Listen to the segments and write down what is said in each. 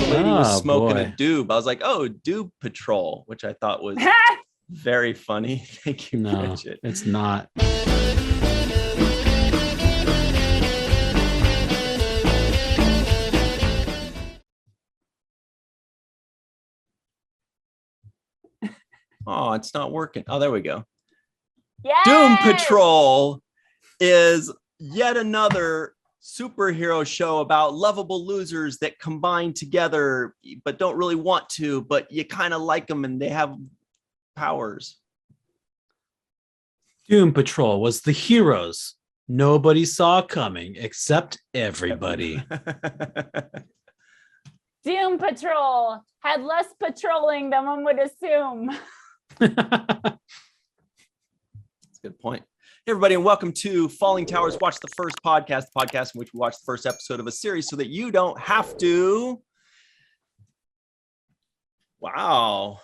lady was smoking boy. a doob. I was like, oh, Doob Patrol, which I thought was very funny. Thank you, No, Bridget. it's not. Oh, it's not working. Oh, there we go. Yes! Doom Patrol is yet another superhero show about lovable losers that combine together but don't really want to, but you kind of like them and they have powers. Doom Patrol was the heroes nobody saw coming except everybody. Doom Patrol had less patrolling than one would assume. That's a good point. Hey, everybody, and welcome to Falling Towers Watch the First podcast, the podcast in which we watch the first episode of a series so that you don't have to. Wow.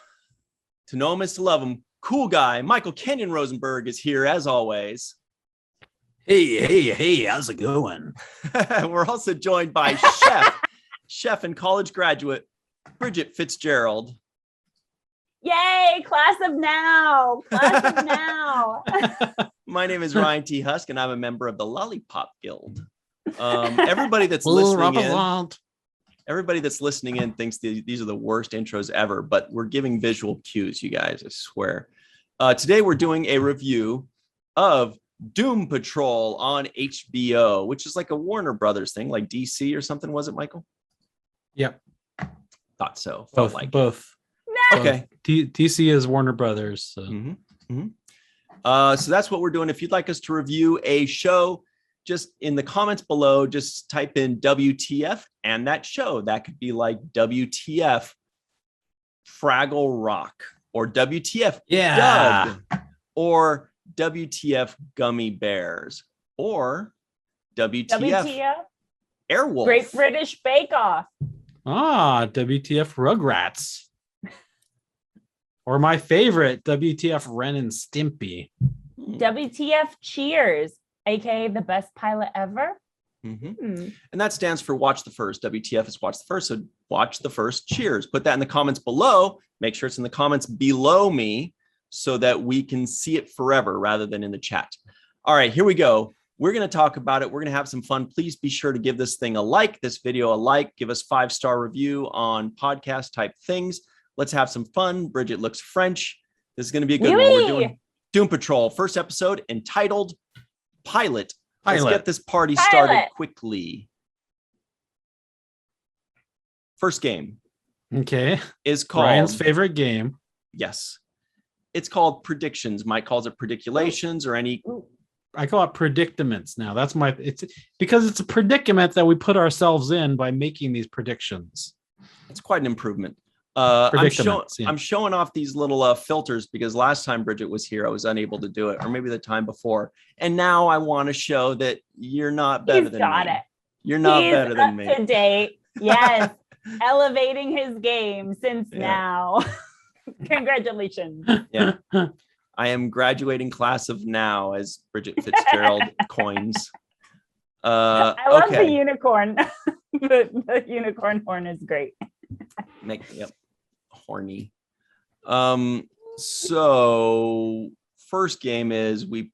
To know him is to love him. Cool guy. Michael Kenyon Rosenberg is here as always. Hey, how's it going? We're also joined by chef and college graduate, Bridget Fitzgerald. Yay, class of now. Class of now. My name is Ryan T. Husk, and I'm a member of the Lollipop Guild. Everybody that's listening in thinks these are the worst intros ever, but we're giving visual cues, you guys, I swear. Today we're doing a review of Doom Patrol on HBO, which is like a Warner Brothers thing, like DC or something, was it, Michael? Yep. Thought so. Both. No. Okay. DC is Warner Brothers. So. So that's what we're doing. If you'd like us to review a show, just in the comments below, just type in WTF and that show. That could be like WTF Fraggle Rock or WTF Doug or WTF Gummy Bears or WTF Airwolf. Great British Bake Off. WTF Rugrats. Or my favorite, WTF Ren and Stimpy. WTF Cheers, aka the best pilot ever. And that stands for Watch the First. WTF is Watch the First. So watch the first. Cheers. Put that in the comments below. Make sure it's in the comments below me so that we can see it forever rather than in the chat. All right, here we go. We're going to talk about it. We're going to have some fun. Please be sure to give this thing a like, this video a like, give us 5-star review on podcast type things. Let's have some fun. Bridget looks French. This is going to be a good one. We're doing Doom Patrol, first episode entitled Pilot. Let's get this party started quickly. First game. Okay. Is called Ryan's favorite game. Yes. It's called Predictions. Mike calls it Prediculations or any. I call it predicaments now. It's because it's a predicament that we put ourselves in by making these predictions. It's quite an improvement. I'm showing off these little filters because last time Bridget was here, I was unable to do it, or maybe the time before. And now I want to show that you're not better than me. You're not better than me. To date, yes, elevating his game since now. Congratulations. Yeah, I am graduating class of now, as Bridget Fitzgerald coins. I love the unicorn. the unicorn horn is great. Horny. So first game is we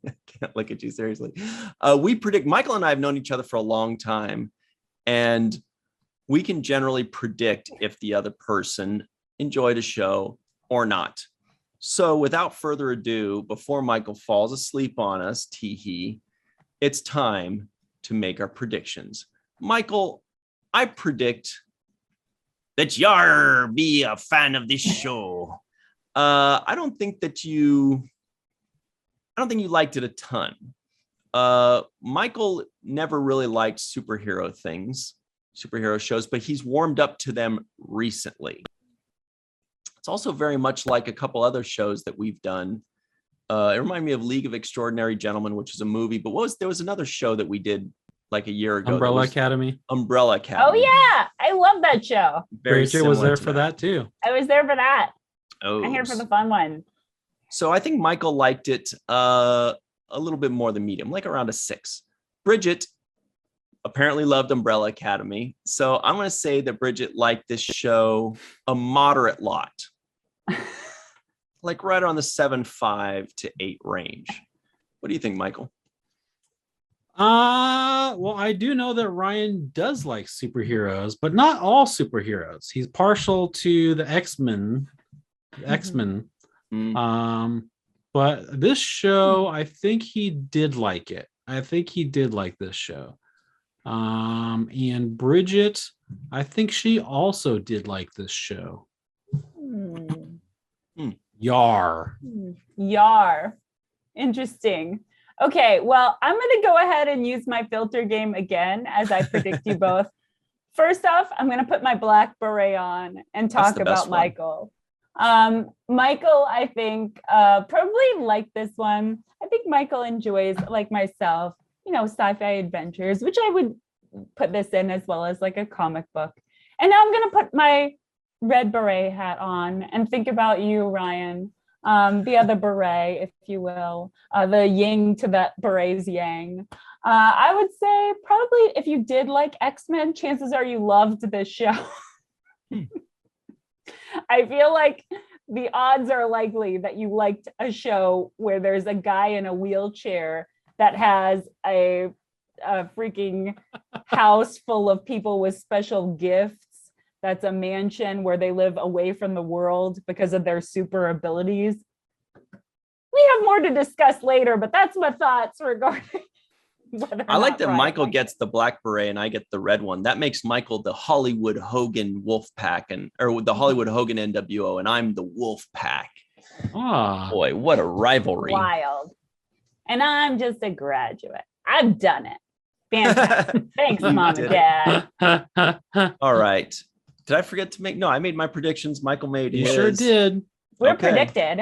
I can't look at you seriously. We predict. Michael and I have known each other for a long time, and we can generally predict if the other person enjoyed a show or not. So without further ado, before Michael falls asleep on us, it's time to make our predictions. Michael, I predict that you're be a fan of this show. I don't think you liked it a ton. Michael never really liked superhero shows, but he's warmed up to them recently. It's also very much like a couple other shows that we've done. It reminded me of League of Extraordinary Gentlemen, which is a movie, but there was another show that we did like a year ago. Umbrella Academy. Oh yeah, I love that show. Bridget was there for that too. I was there for that. Oh, I'm here for the fun one. So I think Michael liked it a little bit more than medium, like around a 6. Bridget, apparently loved Umbrella Academy. So I'm going to say that Bridget liked this show a moderate lot, like right around the 7.5 to 8 range. What do you think, Michael? Well, I do know that Ryan does like superheroes, but not all superheroes. He's partial to the X-Men. But this show, I think he did like it. I think he did like this show. And Bridget, I think she also did like this show. Yar. Yar. Interesting. Okay, well, I'm going to go ahead and use my filter game again as I predict you both. First off, I'm going to put my black beret on and talk about Michael. Michael, I think, probably like this one. I think Michael enjoys, like myself, sci-fi adventures, which I would put this in as well as like a comic book. And now I'm going to put my red beret hat on and think about you, Ryan. The other beret, if you will, the yin to that beret's yang. I would say probably if you did like X-Men, chances are you loved this show. I feel like the odds are likely that you liked a show where there's a guy in a wheelchair that has a freaking house full of people with special gifts. That's a mansion where they live away from the world because of their super abilities. We have more to discuss later, but that's my thoughts regarding whether I like that Michael gets the black beret and I get the red one. That makes Michael the Hollywood Hogan Wolf Pack or the Hollywood Hogan NWO, and I'm the Wolf Pack. Boy, what a rivalry. Wild. And I'm just a graduate. I've done it. Fantastic. Thanks, Mom and Dad. All right. Did I forget to make? No, I made my predictions. Michael made his. You sure did. We're predicted.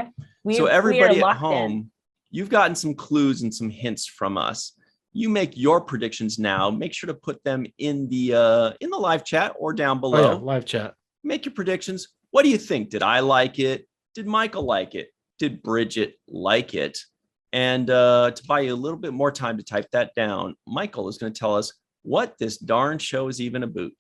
So everybody at home, you've gotten some clues and some hints from us. You make your predictions now. Make sure to put them in the live chat or down below. Oh, yeah, live chat. Make your predictions. What do you think? Did I like it? Did Michael like it? Did Bridget like it? And to buy you a little bit more time to type that down, Michael is going to tell us what this darn show is even about.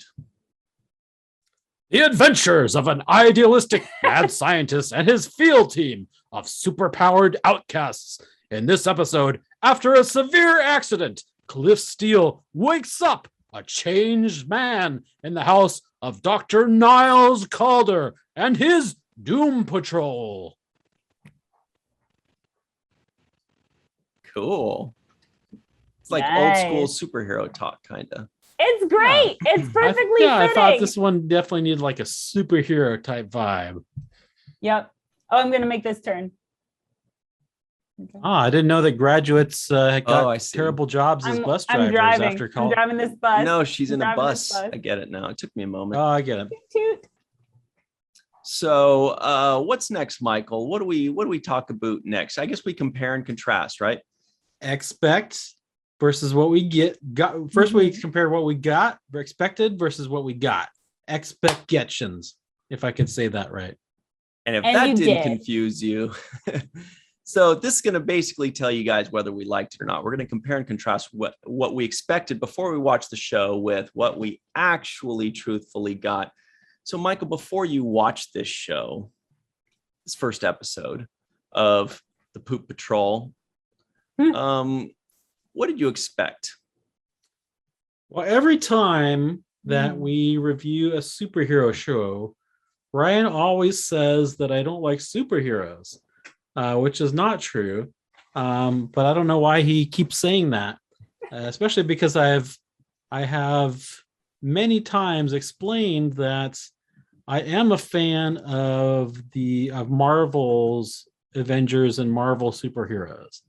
The adventures of an idealistic mad scientist and his field team of superpowered outcasts. In this episode, after a severe accident, Cliff Steele wakes up a changed man in the house of Dr. Niles Calder and his Doom Patrol. Cool. It's like old school superhero talk, kind of. It's great. Yeah. It's perfectly fitting. I thought this one definitely needed like a superhero type vibe. Yep. Oh, I'm going to make this turn. Okay. I didn't know that graduates got terrible jobs as bus drivers after college. I'm driving this bus. No, she's in a bus. I get it now. It took me a moment. Oh, I get it. Toot. So what's next, Michael? What do we talk about next? I guess we compare and contrast, right? Expect versus what we got. First, we compare what we got, expected versus what we got. Expectations, if I could say that right. And if that didn't confuse you, so this is going to basically tell you guys whether we liked it or not. We're going to compare and contrast what we expected before we watched the show with what we actually truthfully got. So, Michael, before you watched this show, this first episode of the Poop Patrol, what did you expect? Well, every time that we review a superhero show, Ryan always says that I don't like superheroes, which is not true. But I don't know why he keeps saying that, especially because I have many times explained that I am a fan of Marvel's Avengers and Marvel superheroes.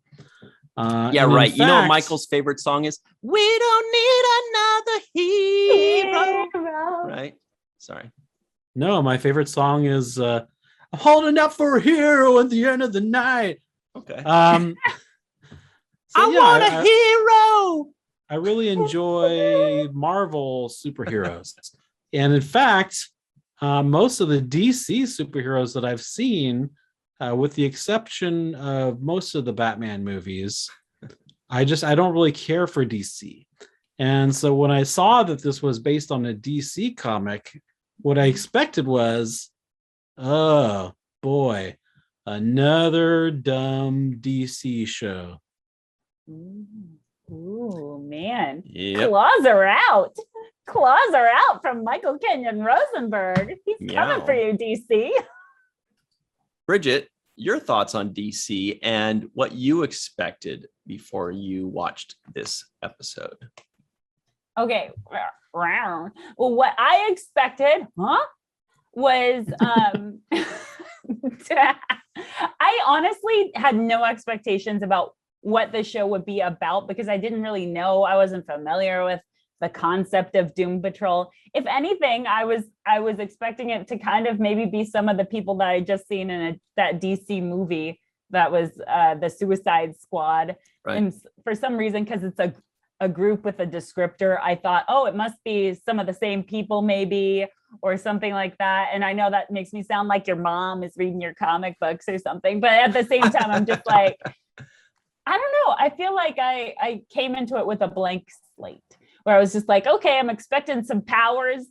Right. Fact, you know what Michael's favorite song is? We don't need another hero. Right? Sorry. No, my favorite song is I'm holding up for a hero at the end of the night. Okay. I want a hero. I really enjoy Marvel superheroes. And in fact, most of the DC superheroes that I've seen, with the exception of most of the Batman movies, I don't really care for DC. And so when I saw that this was based on a DC comic, what I expected was, oh boy, another dumb DC show. Ooh, man. Yep. Claws are out. Claws are out from Michael Kenyon Rosenberg. He's coming Meow. for you, DC. Bridget, your thoughts on DC and what you expected before you watched this episode? Okay. Well, what I expected, was I honestly had no expectations about what the show would be about because I didn't really know. I wasn't familiar with the concept of Doom Patrol. If anything, I was expecting it to kind of maybe be some of the people that I just seen in that DC movie that was the Suicide Squad. Right. And for some reason, because it's a group with a descriptor, I thought, oh, it must be some of the same people maybe, or something like that. And I know that makes me sound like your mom is reading your comic books or something, but at the same time, I'm just like, I don't know. I feel like I came into it with a blank slate where I was just like, okay, I'm expecting some powers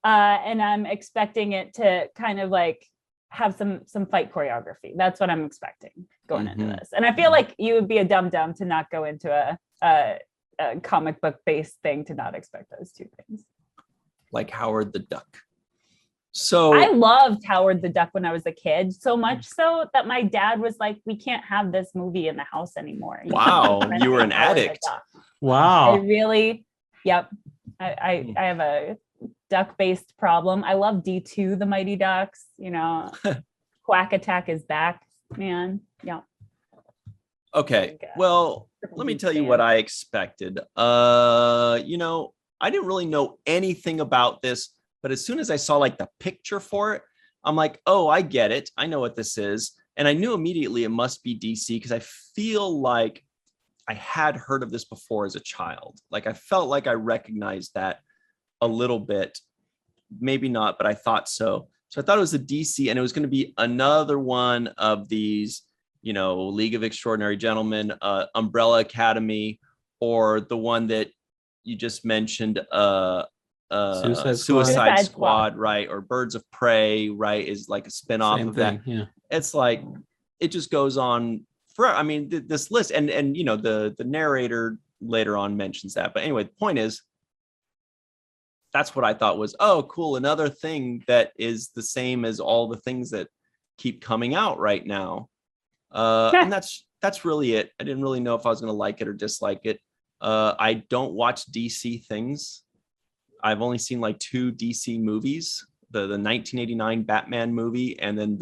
and I'm expecting it to kind of like have some fight choreography. That's what I'm expecting going into this. And I feel like you would be a dum-dum to not go into a comic book based thing to not expect those two things. Like Howard the Duck. So I loved Howard the Duck when I was a kid, so much so that my dad was like, we can't have this movie in the house anymore. Wow, you were an addict. Wow. I really, yep. I have a duck-based problem. I love D2, the Mighty Ducks, Quack Attack is back, man. Yeah. Okay. Well, let me tell you what I expected. I didn't really know anything about this, but as soon as I saw like the picture for it, I'm like, oh, I get it. I know what this is. And I knew immediately it must be DC because I feel like I had heard of this before as a child. Like I felt like I recognized that a little bit, maybe not, but I thought so. So I thought it was a DC and it was going to be another one of these, League of Extraordinary Gentlemen, Umbrella Academy, or the one that you just mentioned, Suicide Squad, right? Or Birds of Prey, right? Is like a spinoff of that. Yeah. It's like, it just goes on forever. I mean, this list and the narrator later on mentions that. But anyway, the point is, that's what I thought was, oh, cool. Another thing that is the same as all the things that keep coming out right now. And that's really it. I didn't really know if I was going to like it or dislike it. I don't watch DC things. I've only seen like 2 DC movies, the 1989 Batman movie, and then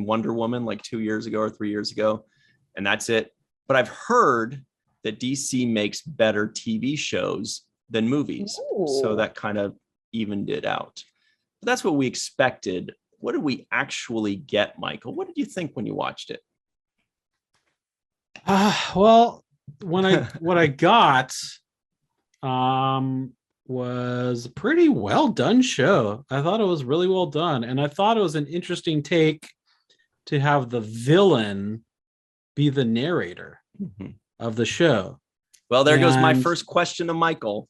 Wonder Woman like 2 years ago or 3 years ago. And that's it. But I've heard that DC makes better TV shows than movies. Ooh. So that kind of evened it out. But that's what we expected. What did we actually get, Michael? What did you think when you watched it? Well, what I got was a pretty well done show. I thought it was really well done, and I thought it was an interesting take to have the villain be the narrator of the show. Well, there goes my first question to Michael.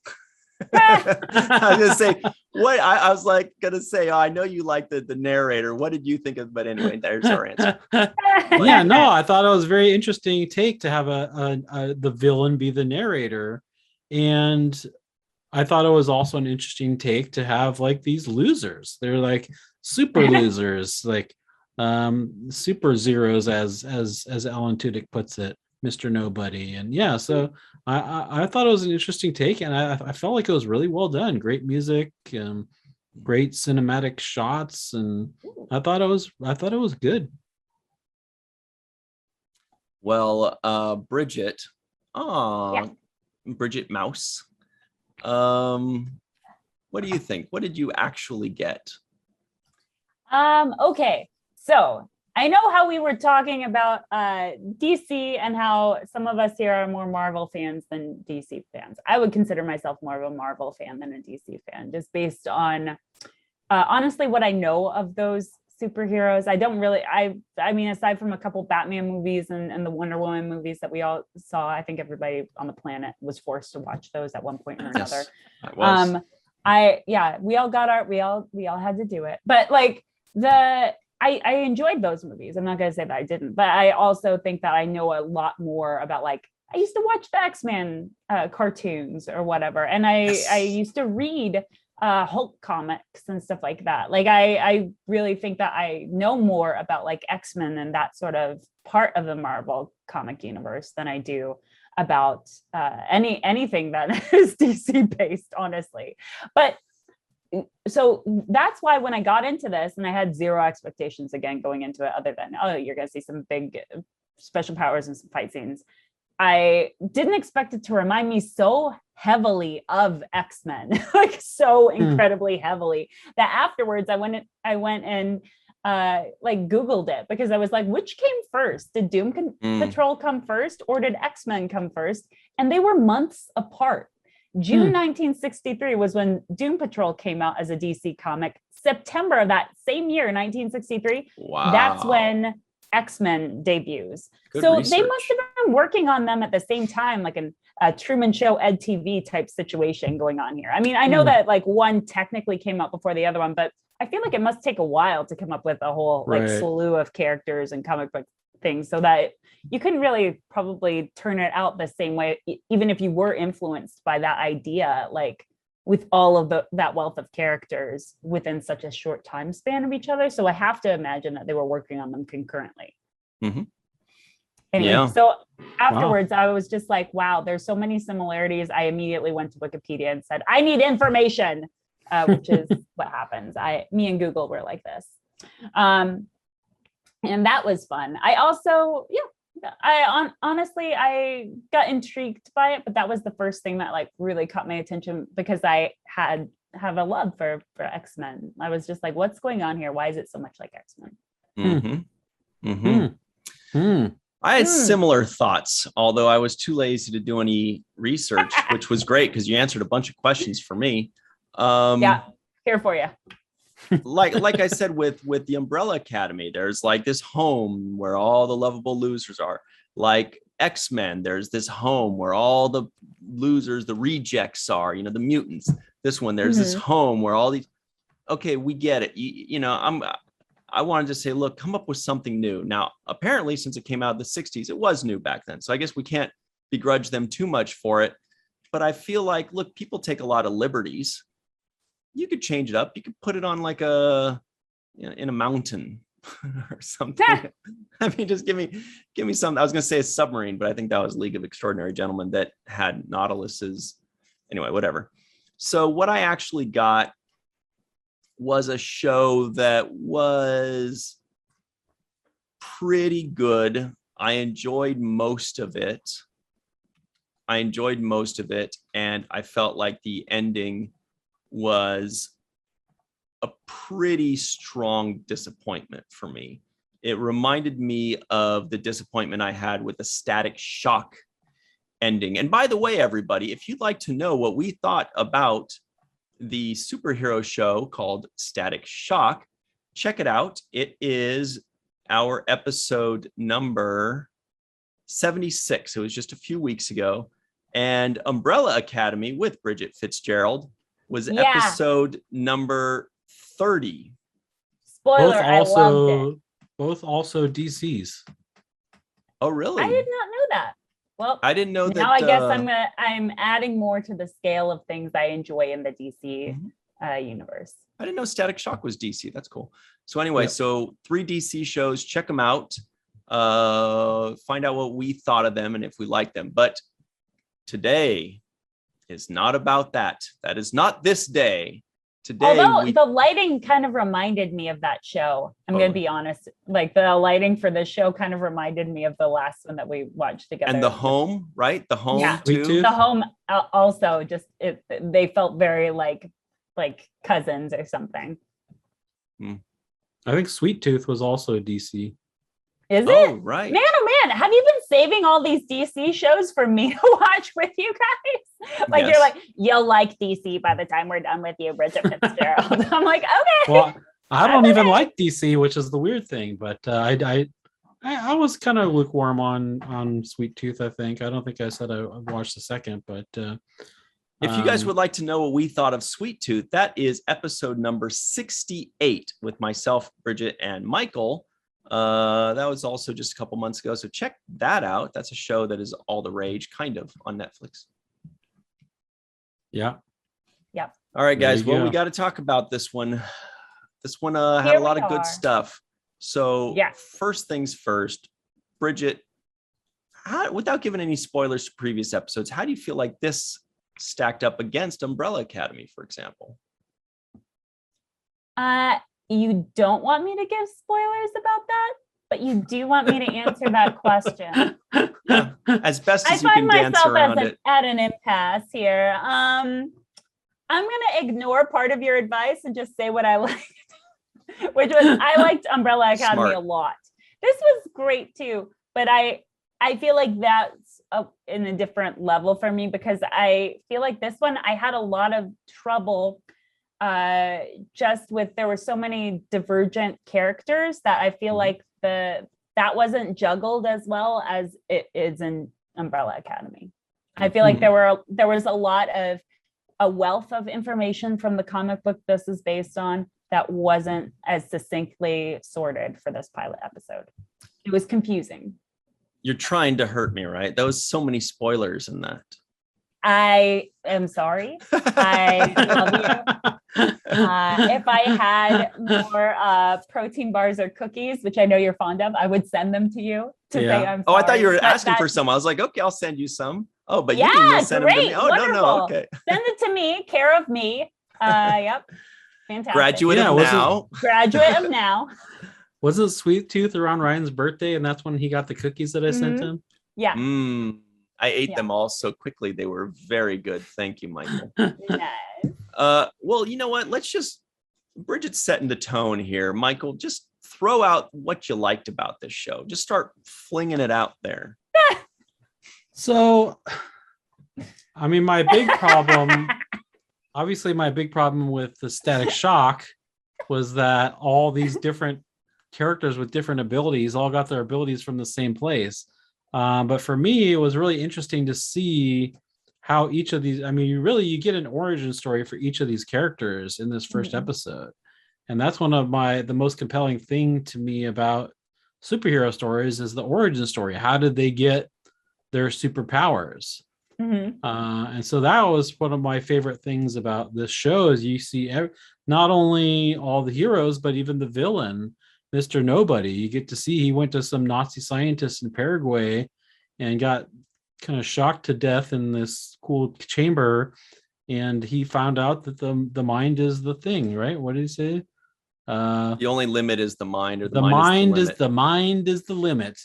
I was gonna say what I was like gonna say. Oh, I know you like the narrator. What did you think of? But anyway, there's our answer. Yeah, no, I thought it was a very interesting take to have the villain be the narrator, and I thought it was also an interesting take to have like these losers. They're like super losers, like super zeros, as Alan Tudyk puts it, Mr. Nobody. And yeah, so I thought it was an interesting take, and I felt like it was really well done. Great music, great cinematic shots, and I thought it was good. Well, Bridget, Bridget Mouse, what do you think? What did you actually get? Okay, so I know how we were talking about DC and how some of us here are more Marvel fans than DC fans. I would consider myself more of a Marvel fan than a DC fan, just based on honestly what I know of those superheroes. I don't really, I mean, aside from a couple Batman movies and the Wonder Woman movies that we all saw, I think everybody on the planet was forced to watch those at one point or another. Yes, was. We all got we all had to do it. But like I enjoyed those movies. I'm not going to say that I didn't, but I also think that I know a lot more about, like, I used to watch the X-Men cartoons or whatever. And I used to read Hulk comics and stuff like that. Like I really think that I know more about like X-Men and that sort of part of the Marvel comic universe than I do about anything that is DC based, honestly. But so that's why when I got into this, and I had zero expectations again going into it, other than, oh, you're going to see some big special powers and some fight scenes, I didn't expect it to remind me so heavily of X-Men, like so incredibly heavily, that afterwards I went and like Googled it, because I was like, which came first? Did Doom Patrol come first, or did X-Men come first? And they were months apart. June 1963 was when Doom Patrol came out as a DC comic. September of that same year, 1963, that's when X-Men debuts. So research. They must have been working on them at the same time, like a Truman Show Ed TV type situation going on here. I mean, I know that like one technically came out before the other one, but I feel like it must take a while to come up with a whole like slew of characters and comic book things, so that you couldn't really probably turn it out the same way, even if you were influenced by that idea, like with all of that wealth of characters within such a short time span of each other. So I have to imagine that they were working on them concurrently. Anyway, so afterwards, I was just like, wow, there's so many similarities. I immediately went to Wikipedia and said, I need information, which is what happens. Me and Google were like this. And that was fun. I also, honestly, I got intrigued by it, but that was the first thing that like really caught my attention, because I have a love for X-Men. I was just like, what's going on here? Why is it so much like X-Men? I had similar thoughts, although I was too lazy to do any research, which was great because you answered a bunch of questions for me. Here for you. like I said, with the Umbrella Academy, there's like this home where all the lovable losers are. Like X-Men, there's this home where all the losers, the rejects are, the mutants. This one, there's this home where all these, okay, we get it. I wanted to say, look, come up with something new. Now, apparently, since it came out in the 60s, it was new back then. So I guess we can't begrudge them too much for it. But I feel like, look, people take a lot of liberties. You could change it up. You could put it on like in a mountain or something. I mean, just give me something. I was going to say a submarine, but I think that was League of Extraordinary Gentlemen that had Nautiluses. Anyway, whatever. So what I actually got was a show that was pretty good. I enjoyed most of it. And I felt like the ending was a pretty strong disappointment for me. It reminded me of the disappointment I had with the Static Shock ending. And by the way, everybody, if you'd like to know what we thought about the superhero show called Static Shock, check it out. It is our episode number 76. It was just a few weeks ago. And Umbrella Academy with Bridget Fitzgerald was episode number 30. Spoiler, I loved it. Both also DCs. Oh, really? I did not know that. Well, I didn't know that. Now I guess I'm adding more to the scale of things I enjoy in the DC universe. I didn't know Static Shock was DC. That's cool. So anyway, so 3 DC shows. Check them out. Find out what we thought of them and if we like them. But today is not about that. That is not this day. Today, although the lighting kind of reminded me of that show. I'm going to be honest. Like the lighting for this show kind of reminded me of the last one that we watched together. And the home, right? The home too. The home also just they felt very like cousins or something. I think Sweet Tooth was also DC. Is it? Oh, right. Man, oh man, have you been saving all these DC shows for me to watch with you guys? Like you're like, you'll like DC by the time we're done with you, Bridget Fitzgerald. I'm like, okay. Well, I don't even like DC, which is the weird thing. But I was kind of lukewarm on Sweet Tooth. I think I don't think I said I watched the second, but if you guys would like to know what we thought of Sweet Tooth, that is episode number 68 with myself, Bridget, and Michael. That was also just a couple months ago, so check that out. That's a show that is all the rage, kind of, on Netflix. Yeah. All right, guys. Well, go. we got to talk about this one. This one had a lot of good stuff. So first things first, Bridget, without giving any spoilers to previous episodes, how do you feel like this stacked up against Umbrella Academy, for example? You don't want me to give spoilers about that, but you do want me to answer that question. As best as you can dance around it. At an impasse here. I'm going to ignore part of your advice and just say what I liked, which was I liked Umbrella Academy a lot. This was great too, but I feel like that's in a different level for me, because I feel like this one, I had a lot of trouble just with, there were so many divergent characters that I feel like that wasn't juggled as well as it is in Umbrella Academy. I feel like there was a wealth of information from the comic book this is based on that wasn't as succinctly sorted for this pilot episode. It was confusing. You're trying to hurt me, right? There was so many spoilers in that. I am sorry. I love you. If I had more protein bars or cookies, which I know you're fond of, I would send them to you to say I'm sorry. Oh, I thought you were asking for some. I was like, okay, I'll send you some. Oh, but you mean you'll send them to me? Oh, wonderful. No, okay. Send it to me, care of me. Yep. Fantastic. Graduate of now. Graduate of now. Wasn't Sweet Tooth around Ryan's birthday, and that's when he got the cookies that I sent him? Yeah. I ate them all so quickly. They were very good. Thank you, Michael. Nice. Well, you know what? Bridget's setting the tone here. Michael, just throw out what you liked about this show. Just start flinging it out there. So, I mean, my big problem with the Static Shock was that all these different characters with different abilities all got their abilities from the same place. But for me, it was really interesting to see how each of these, I mean, you get an origin story for each of these characters in this first episode. And that's one of the most compelling thing to me about superhero stories is the origin story. How did they get their superpowers? And so that was one of my favorite things about this show is you see not only all the heroes, but even the villain, Mr. Nobody. You get to see he went to some Nazi scientist in Paraguay and got kind of shocked to death in this cool chamber. And he found out that the mind is the thing, right? What did he say? The only limit is the mind, or the mind is the limit.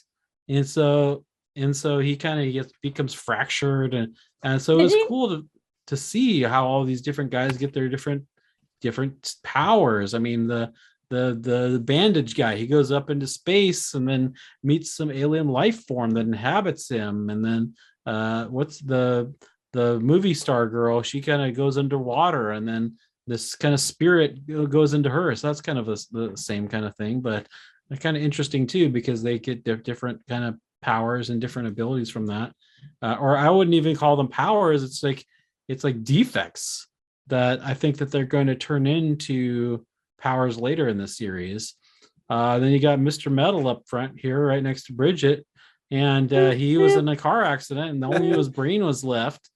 And so he kind of becomes fractured, and so it was cool to see how all these different guys get their different powers. I mean, the bandage guy, he goes up into space and then meets some alien life form that inhabits him, and then what's the movie star girl? She kind of goes underwater, and then this kind of spirit goes into her. So that's kind of the same kind of thing, but kind of interesting too, because they get different kind of powers and different abilities from that. Or I wouldn't even call them powers. It's like defects that I think that they're going to turn into powers later in the series. Then you got Mr. Metal up front here, right next to Bridget. And he was in a car accident and only his brain was left.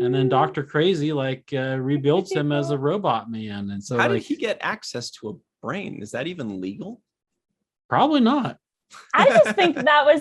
And then Dr. Crazy rebuilds him as a robot man. And so how did he get access to a brain? Is that even legal? Probably not. I just think that was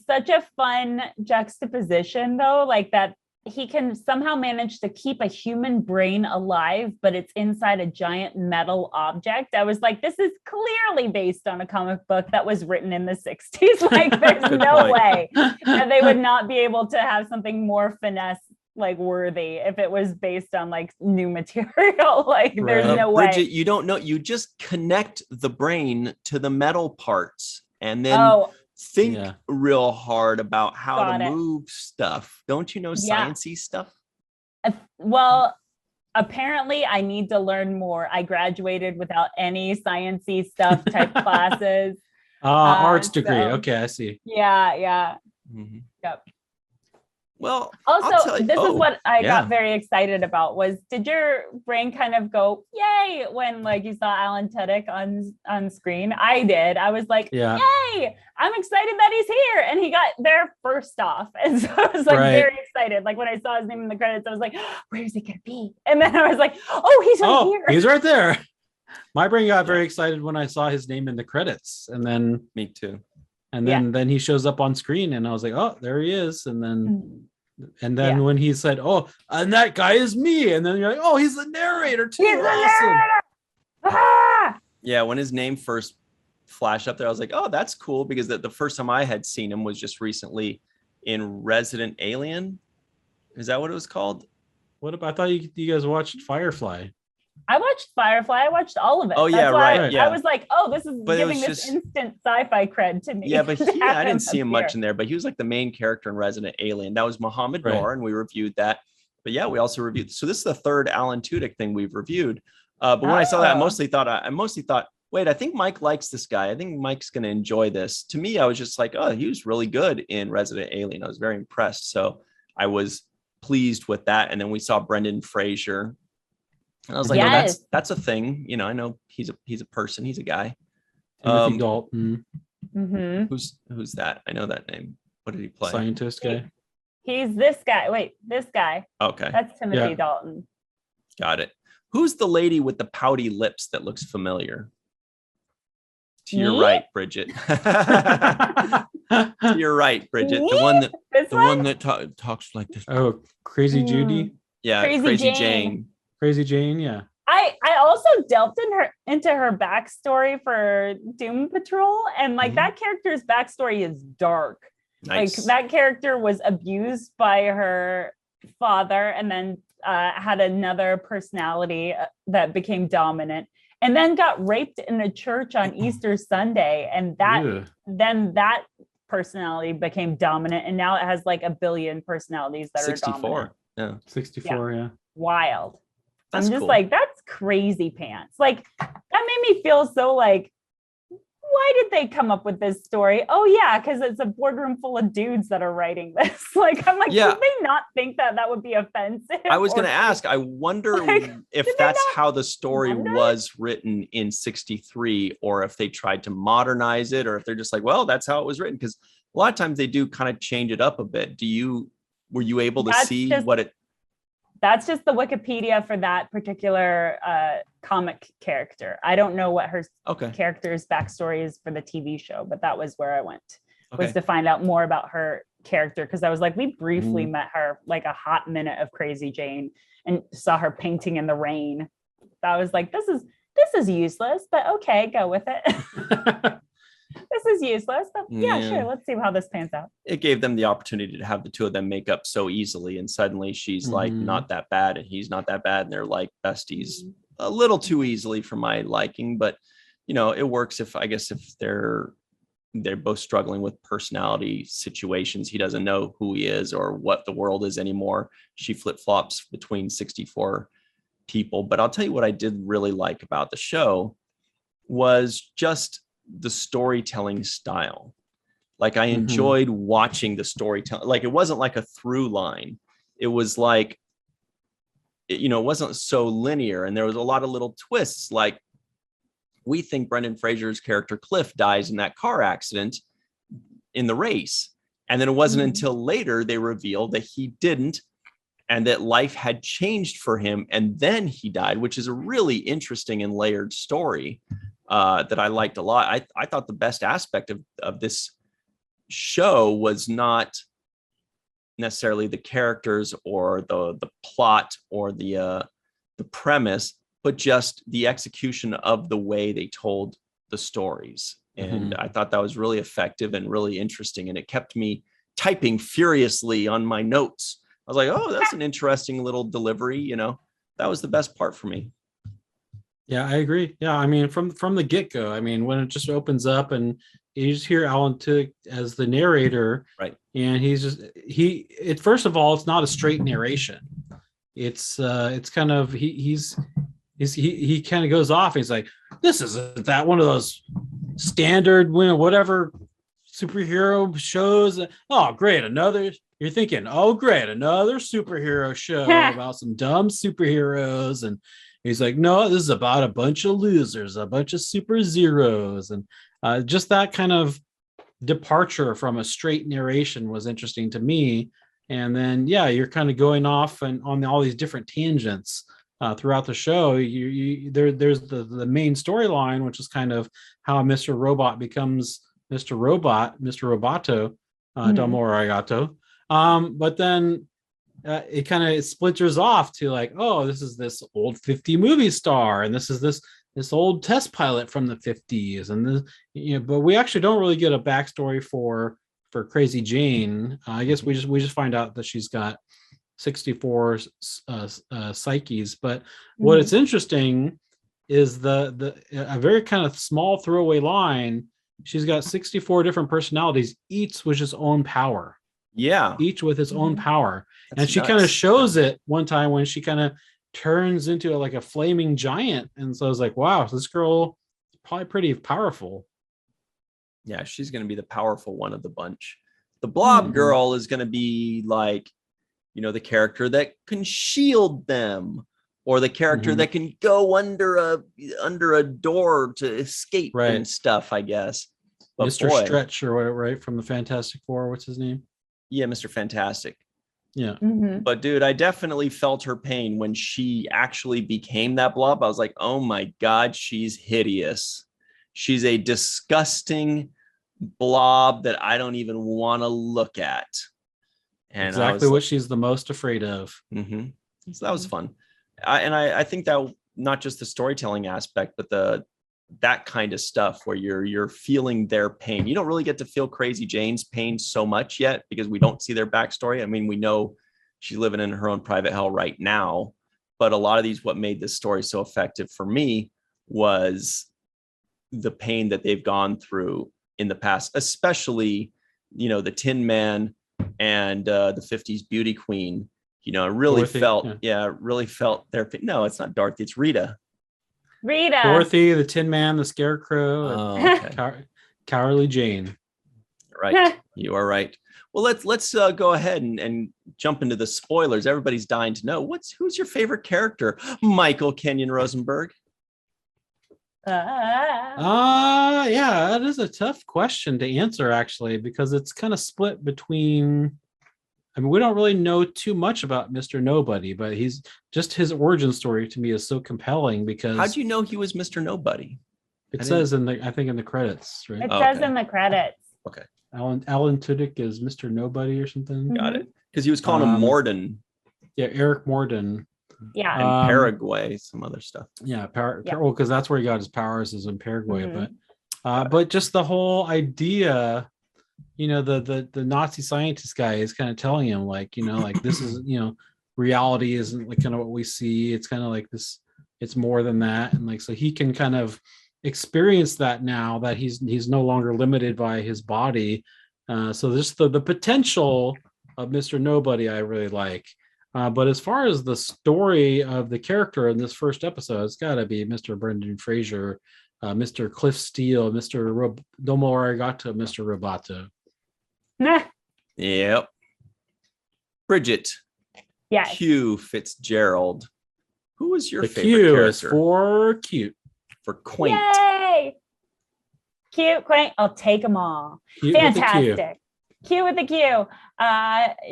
such a fun juxtaposition though, that he can somehow manage to keep a human brain alive, but it's inside a giant metal object. I was like, this is clearly based on a comic book that was written in the 60s. There's no way that they would not be able to have something more finesse worthy if it was based on new material. There's no way. Bridget, you don't know. You just connect the brain to the metal parts and then think real hard about how to move stuff. Don't you know sciencey stuff? Well, apparently I need to learn more. I graduated without any sciencey stuff type classes. Arts degree. So, Okay, I see. yeah. Mhm. Yep. Well, I'll Also, tell you- this is what I yeah. got very excited about was, did your brain kind of go, yay, when like you saw Alan Tudyk on screen? I did. I was like, Yeah. yay, I'm excited that he's here. And he got there first off. And so I was like very excited. Like when I saw his name in the credits, I was like, where is he going to be? And then I was like, oh, he's right here. He's right there. My brain got very excited when I saw his name in the credits. And then Me too. And then he shows up on screen and I was like, oh, there he is. And then when he said, oh, and that guy is me. And then you're like, oh, he's the narrator too. He's awesome. the narrator. Yeah, when his name first flashed up there, I was like, oh, that's cool, because the first time I had seen him was just recently in Resident Alien. Is that what it was called? What about, I thought you guys watched Firefly. I watched Firefly. I watched all of it. Oh, yeah, right. I was like, oh, this is But giving this instant sci-fi cred to me. Yeah, but I didn't see him much in there, but he was like the main character in Resident Alien. That was Mohammed Noor, and we reviewed that. But yeah, we also reviewed. So this is the third Alan Tudyk thing we've reviewed. But when I saw that, I mostly thought, wait, I think Mike likes this guy. I think Mike's going to enjoy this. To me, I was just like, oh, he was really good in Resident Alien. I was very impressed. So I was pleased with that. And then we saw Brendan Fraser. And I was like, oh, that's a thing. You know, I know he's a person. He's a guy. Timothy Dalton. Mm-hmm. Who's that? I know that name. What did he play? Scientist guy. He's this guy. Wait, this guy. Okay. That's Timothy Dalton. Got it. Who's the lady with the pouty lips that looks familiar? To your right, Bridget. To your right, Bridget. The one that talks like this. Oh, Crazy Judy. Yeah, Crazy Jane. Crazy Jane, yeah. I also delved into her backstory for Doom Patrol, and like that character's backstory is dark. Nice. Like that character was abused by her father, and then had another personality that became dominant, and then got raped in a church on Easter Sunday, and then that personality became dominant, and now it has like a billion personalities that 64. are dominant. Yeah, 64. Yeah. Wild. That's I'm just cool. like, that's crazy pants. Like that made me feel so like, why did they come up with this story? Oh yeah, because it's a boardroom full of dudes that are writing this. Like, I'm like, did they not think that would be offensive? I was going to ask, I wonder if that's how the story was written in 63, or if they tried to modernize it, or if they're just like, well, that's how it was written. Because a lot of times they do kind of change it up a bit. Were you able to see what it? That's just the Wikipedia for that particular comic character. I don't know what her character's backstory is for the TV show, but that was where I went, was to find out more about her character. Because I was like, we briefly met her like a hot minute of Crazy Jane and saw her painting in the rain. I was like, this is useless, but okay, go with it. This is useless, but sure, let's see how this pans out. It gave them the opportunity to have the two of them make up so easily, and suddenly she's like not that bad and he's not that bad, and they're like besties a little too easily for my liking. But you know, it works if they're both struggling with personality situations. He doesn't know who he is or what the world is anymore. She flip-flops between 64 people. But I'll tell you what I did really like about the show was just the storytelling style. Like I enjoyed watching the storytelling. Like it wasn't like a through line. It was like, it wasn't so linear, and there was a lot of little twists. Like we think Brendan Fraser's character Cliff dies in that car accident in the race, and then it wasn't until later they revealed that he didn't, and that life had changed for him, and then he died, which is a really interesting and layered story. That I liked a lot. I thought the best aspect of this show was not necessarily the characters or the plot or the premise, but just the execution of the way they told the stories. And I thought that was really effective and really interesting. And it kept me typing furiously on my notes. I was like, oh, that's an interesting little delivery. That was the best part for me. Yeah, I agree. Yeah, I mean, from the get-go, I mean, when it just opens up and you just hear Alan Tudyk as the narrator, right? And first of all, it's not a straight narration. it's kind of he kind of goes off. He's like, this isn't that one of those standard whatever superhero shows. Oh, great, another. You're thinking, oh, great, another superhero show about some dumb superheroes. And he's like, no, this is about a bunch of losers, a bunch of super zeros. And just that kind of departure from a straight narration was interesting to me. And then, yeah, you're kind of going off and on all these different tangents throughout the show. There's the main storyline, which is kind of how Mr. Robot becomes Mr. Robot, Mr. Roboto, Domo Arigato. But then it kind of splinters off to like, oh, this is this old 50 movie star, and this is this old test pilot from the 50s, and this, but we actually don't really get a backstory for Crazy Jane. I guess we just find out that she's got 64 psyches. But what it's interesting is a very kind of small throwaway line. She's got 64 different personalities, each with its own power. Yeah. Each with its own power. That's and she nuts. kind of shows it one time when she kind of turns into like a flaming giant. And so I was like, wow, this girl is probably pretty powerful. Yeah, she's going to be the powerful one of the bunch. The Blob girl is going to be like, the character that can shield them, or the character that can go under a door to escape and stuff, I guess. But Mr. Stretch or whatever, right? From the Fantastic Four. What's his name? Yeah, Mr. Fantastic. Yeah. But dude, I definitely felt her pain when she actually became that Blob. I was like, oh my God, she's hideous. She's a disgusting blob that I don't even want to look at. And exactly what she's the most afraid of. So that was fun. I think that not just the storytelling aspect, but that kind of stuff where you're feeling their pain. You don't really get to feel Crazy Jane's pain so much yet because we don't see their backstory. I mean, we know she's living in her own private hell right now, but a lot of what made this story so effective for me was the pain that they've gone through in the past, especially, the Tin Man and the 50s beauty queen. Really felt their pain. No, it's not Dorothy, it's Rita. Dorothy, the Tin Man, the Scarecrow, and Cowardly Jane. Right. You are right. Well, let's go ahead and jump into the spoilers. Everybody's dying to know who's your favorite character, Michael Kenyon Rosenberg. Yeah, that is a tough question to answer actually, because it's kind of split between. I mean, we don't really know too much about Mr. Nobody, but his origin story to me is so compelling because. How'd you know he was Mr. Nobody? It says in the credits, right? It says in the credits. Okay. Alan Tudyk is Mr. Nobody or something. Got it. Because he was calling him Morden. Yeah, Eric Morden. Yeah. And Paraguay, some other stuff. Yeah, because that's where he got his powers, is in Paraguay. But just the whole idea, the Nazi scientist guy is kind of telling him like this is, reality isn't like kind of what we see. It's kind of like this, it's more than that. And like, so he can kind of experience that now that he's no longer limited by his body. So just the potential of Mr. Nobody, I really like. But as far as the story of the character in this first episode, it's got to be Mr. Brendan Fraser, Mr. Cliff Steele, Mr. Domo Arigato, Mr. Roboto. Yep. Bridget. Yes. Q Fitzgerald. Who was your favorite Q character? Is for cute. For quaint. Yay! Cute, quaint. I'll take them all. Cute Fantastic. Q with the Q.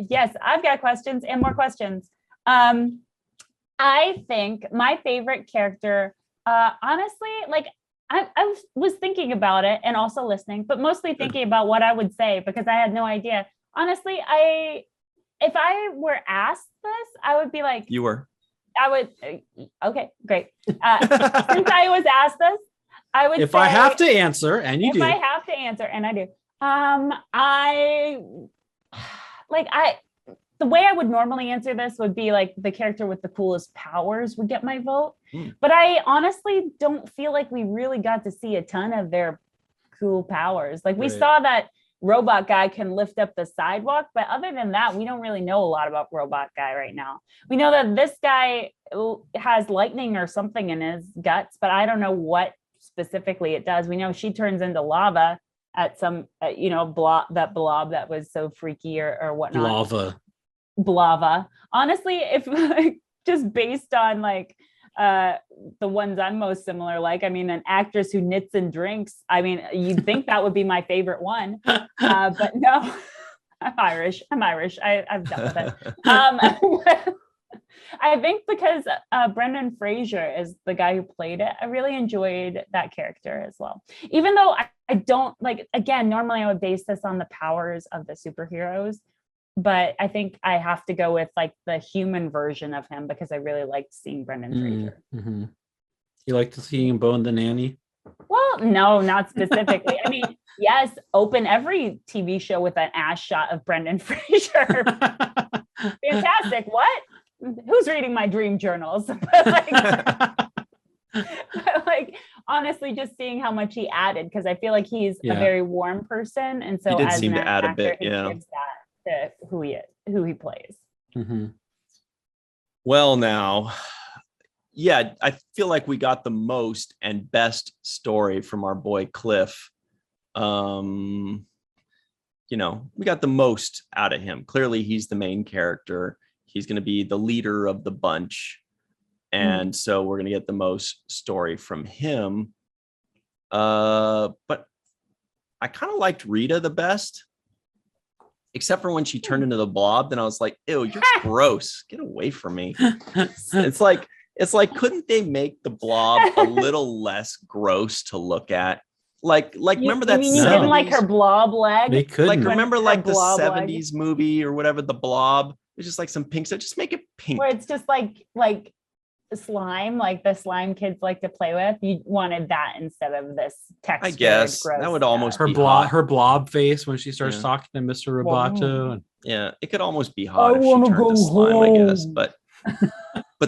Yes, I've got questions and more questions. I think my favorite character, honestly, like I was thinking about it and also listening, but mostly thinking about what I would say because I had no idea. Honestly, if I were asked this, I would be like, you were. I would. Okay, great. Since I was asked this, I would. If I have to answer, and you do. If I have to answer, and I do. The way I would normally answer this would be like the character with the coolest powers would get my vote. But I honestly don't feel like we really got to see a ton of their cool powers. Like we saw that Robot Guy can lift up the sidewalk. But other than that, we don't really know a lot about Robot Guy right now. We know that this guy has lightning or something in his guts, but I don't know what specifically it does. We know she turns into lava at some, blob that was so freaky or whatnot. Lava. Honestly, if just based on the ones I'm most similar, an actress who knits and drinks. I mean, you'd think that would be my favorite one, but no. I'm Irish. I've dealt with it. I think because Brendan Fraser is the guy who played it, I really enjoyed that character as well. Even though I don't normally I would base this on the powers of the superheroes, but I think I have to go with the human version of him because I really liked seeing Brendan Fraser. Mm-hmm. You like to see him bone the nanny? Well, no, not specifically. I mean, yes, open every TV show with an ass shot of Brendan Fraser. Fantastic. What? Who's reading my dream journals? but honestly, just seeing how much he added, because I feel like he's a very warm person, and so he did as seem an to add actor, a bit, he gives that to who he plays. Mm-hmm. Well, now, yeah, I feel like we got the most and best story from our boy Cliff. We got the most out of him. Clearly, he's the main character. He's going to be the leader of the bunch. And so we're going to get the most story from him. But I kind of liked Rita the best, except for when she turned into the blob. Then I was like, ew, you're gross. Get away from me. It's like, couldn't they make the blob a little less gross to look at? Remember that? You didn't like her blob leg? They couldn't. Remember the 70s movie or whatever, the blob? It's just some pink stuff. Just make it pink. Where it's just like slime, like the slime kids like to play with. You wanted that instead of this texture. I guess that would almost her be her blob face when she starts talking to Mr. Roboto. Yeah, it could almost be hot if she turned to slime, I guess. But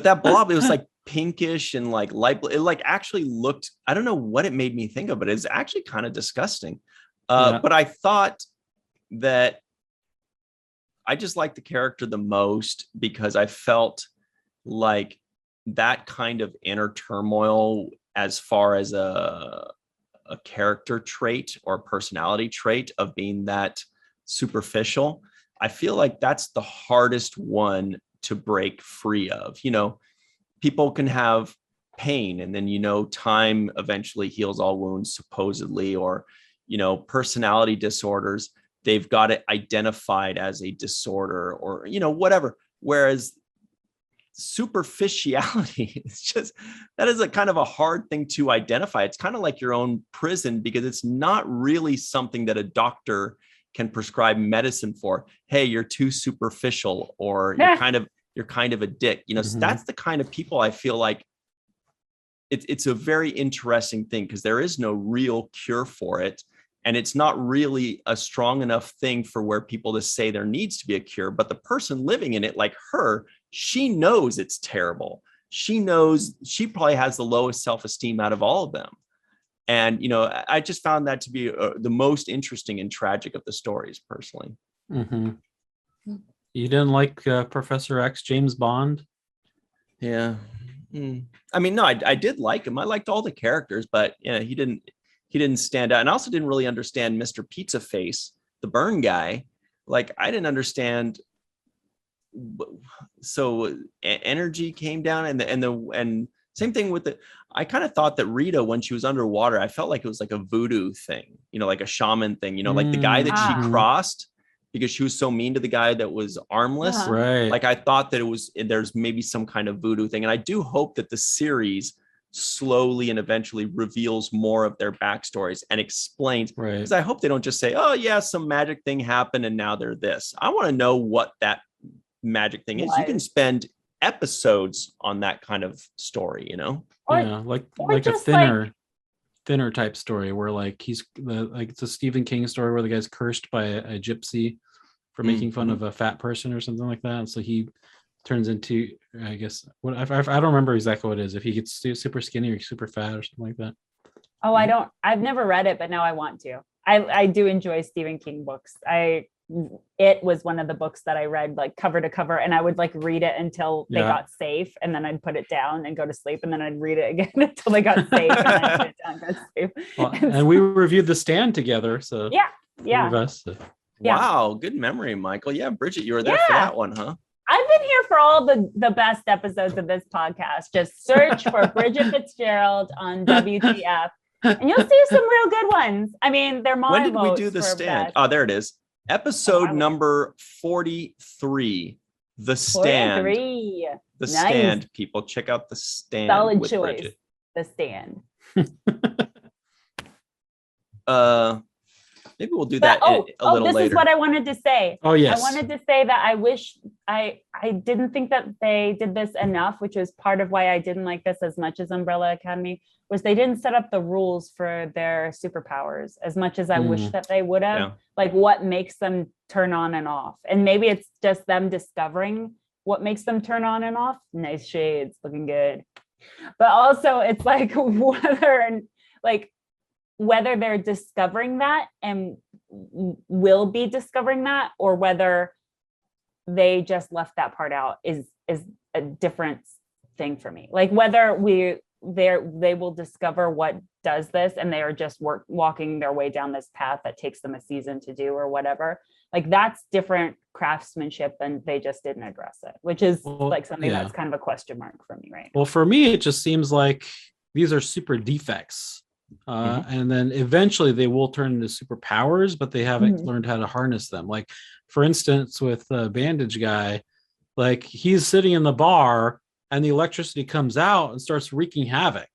that blob, it was pinkish and light. It actually looked. I don't know what it made me think of, but it's actually kind of disgusting. But I thought that I just liked the character the most because I felt like that kind of inner turmoil as far as a character trait or personality trait of being that superficial. I feel like that's the hardest one to break free of. People can have pain and then, time eventually heals all wounds, supposedly, or, personality disorders. They've got it identified as a disorder or, whatever. Whereas superficiality, that is a kind of a hard thing to identify. It's kind of like your own prison because it's not really something that a doctor can prescribe medicine for. Hey, you're too superficial, or you're kind of a dick. So that's the kind of people I feel like it's a very interesting thing because there is no real cure for it. And it's not really a strong enough thing for where people to say there needs to be a cure. But the person living in it, like her, she knows it's terrible. She knows she probably has the lowest self-esteem out of all of them. And, I just found that to be the most interesting and tragic of the stories, personally. Mm-hmm. You didn't like Professor X, James Bond? Yeah. I mean, no, I did like him. I liked all the characters, but he didn't stand out. And I also didn't really understand Mr. Pizza Face, the burn guy. I didn't understand. So energy came down and same thing with I kind of thought that Rita, when she was underwater, I felt like it was like a voodoo thing, like a shaman thing, like the guy that she crossed because she was so mean to the guy that was armless. Right. I thought that there's maybe some kind of voodoo thing. And I do hope that the series slowly and eventually reveals more of their backstories and explains, because I hope they don't just say, oh yeah, some magic thing happened and now they're this. I want to know what that magic thing is. You can spend episodes on that kind of story, like a thinner type story where it's a Stephen King story where the guy's cursed by a gypsy for making fun of a fat person or something like that, and so he turns into, I guess, what I don't remember exactly what it is, if he gets super skinny or super fat or something like that. I've never read it, but now I want to. I do enjoy Stephen King books. It was one of the books that I read like cover to cover, and I would like read it until they got safe, and then I'd put it down and go to sleep, and then I'd read it again until they got safe, and then I'd put it down and go to sleep. Well, and we reviewed The Stand together, so yeah. Yeah. Wow, good memory, Michael. Yeah, Bridget, you were there for that one, huh? I've been here for all the best episodes of this podcast. Just search for Bridget Fitzgerald on WTF, and you'll see some real good ones. I mean, they're my When did we votes do The for Stand? best. Oh, there it is. Episode number 43, The Stand. 43. The Nice. Stand, people. Check out The Stand. Solid with choice. Bridget. The Stand. Maybe we'll do that a little this later. is what I wanted to say. Oh, yes. I wanted to say that I wish I didn't think that they did this enough, which was part of why I didn't like this as much as Umbrella Academy, was they didn't set up the rules for their superpowers as much as I wish that they would have. Yeah. Like what makes them turn on and off. And maybe it's just them discovering what makes them turn on and off. Nice shades, looking good. But also it's like whether they're discovering that and will be discovering that, or whether they just left that part out is a different thing for me. Like whether they will discover what does this and they are just walking their way down this path that takes them a season to do or whatever. Like that's different craftsmanship, and they just didn't address it, which is like something that's kind of a question mark for me, right? Well, for me, it just seems like these are super defects. And then eventually they will turn into superpowers, but they haven't learned how to harness them. Like, for instance, with the bandage guy, like he's sitting in the bar and the electricity comes out and starts wreaking havoc.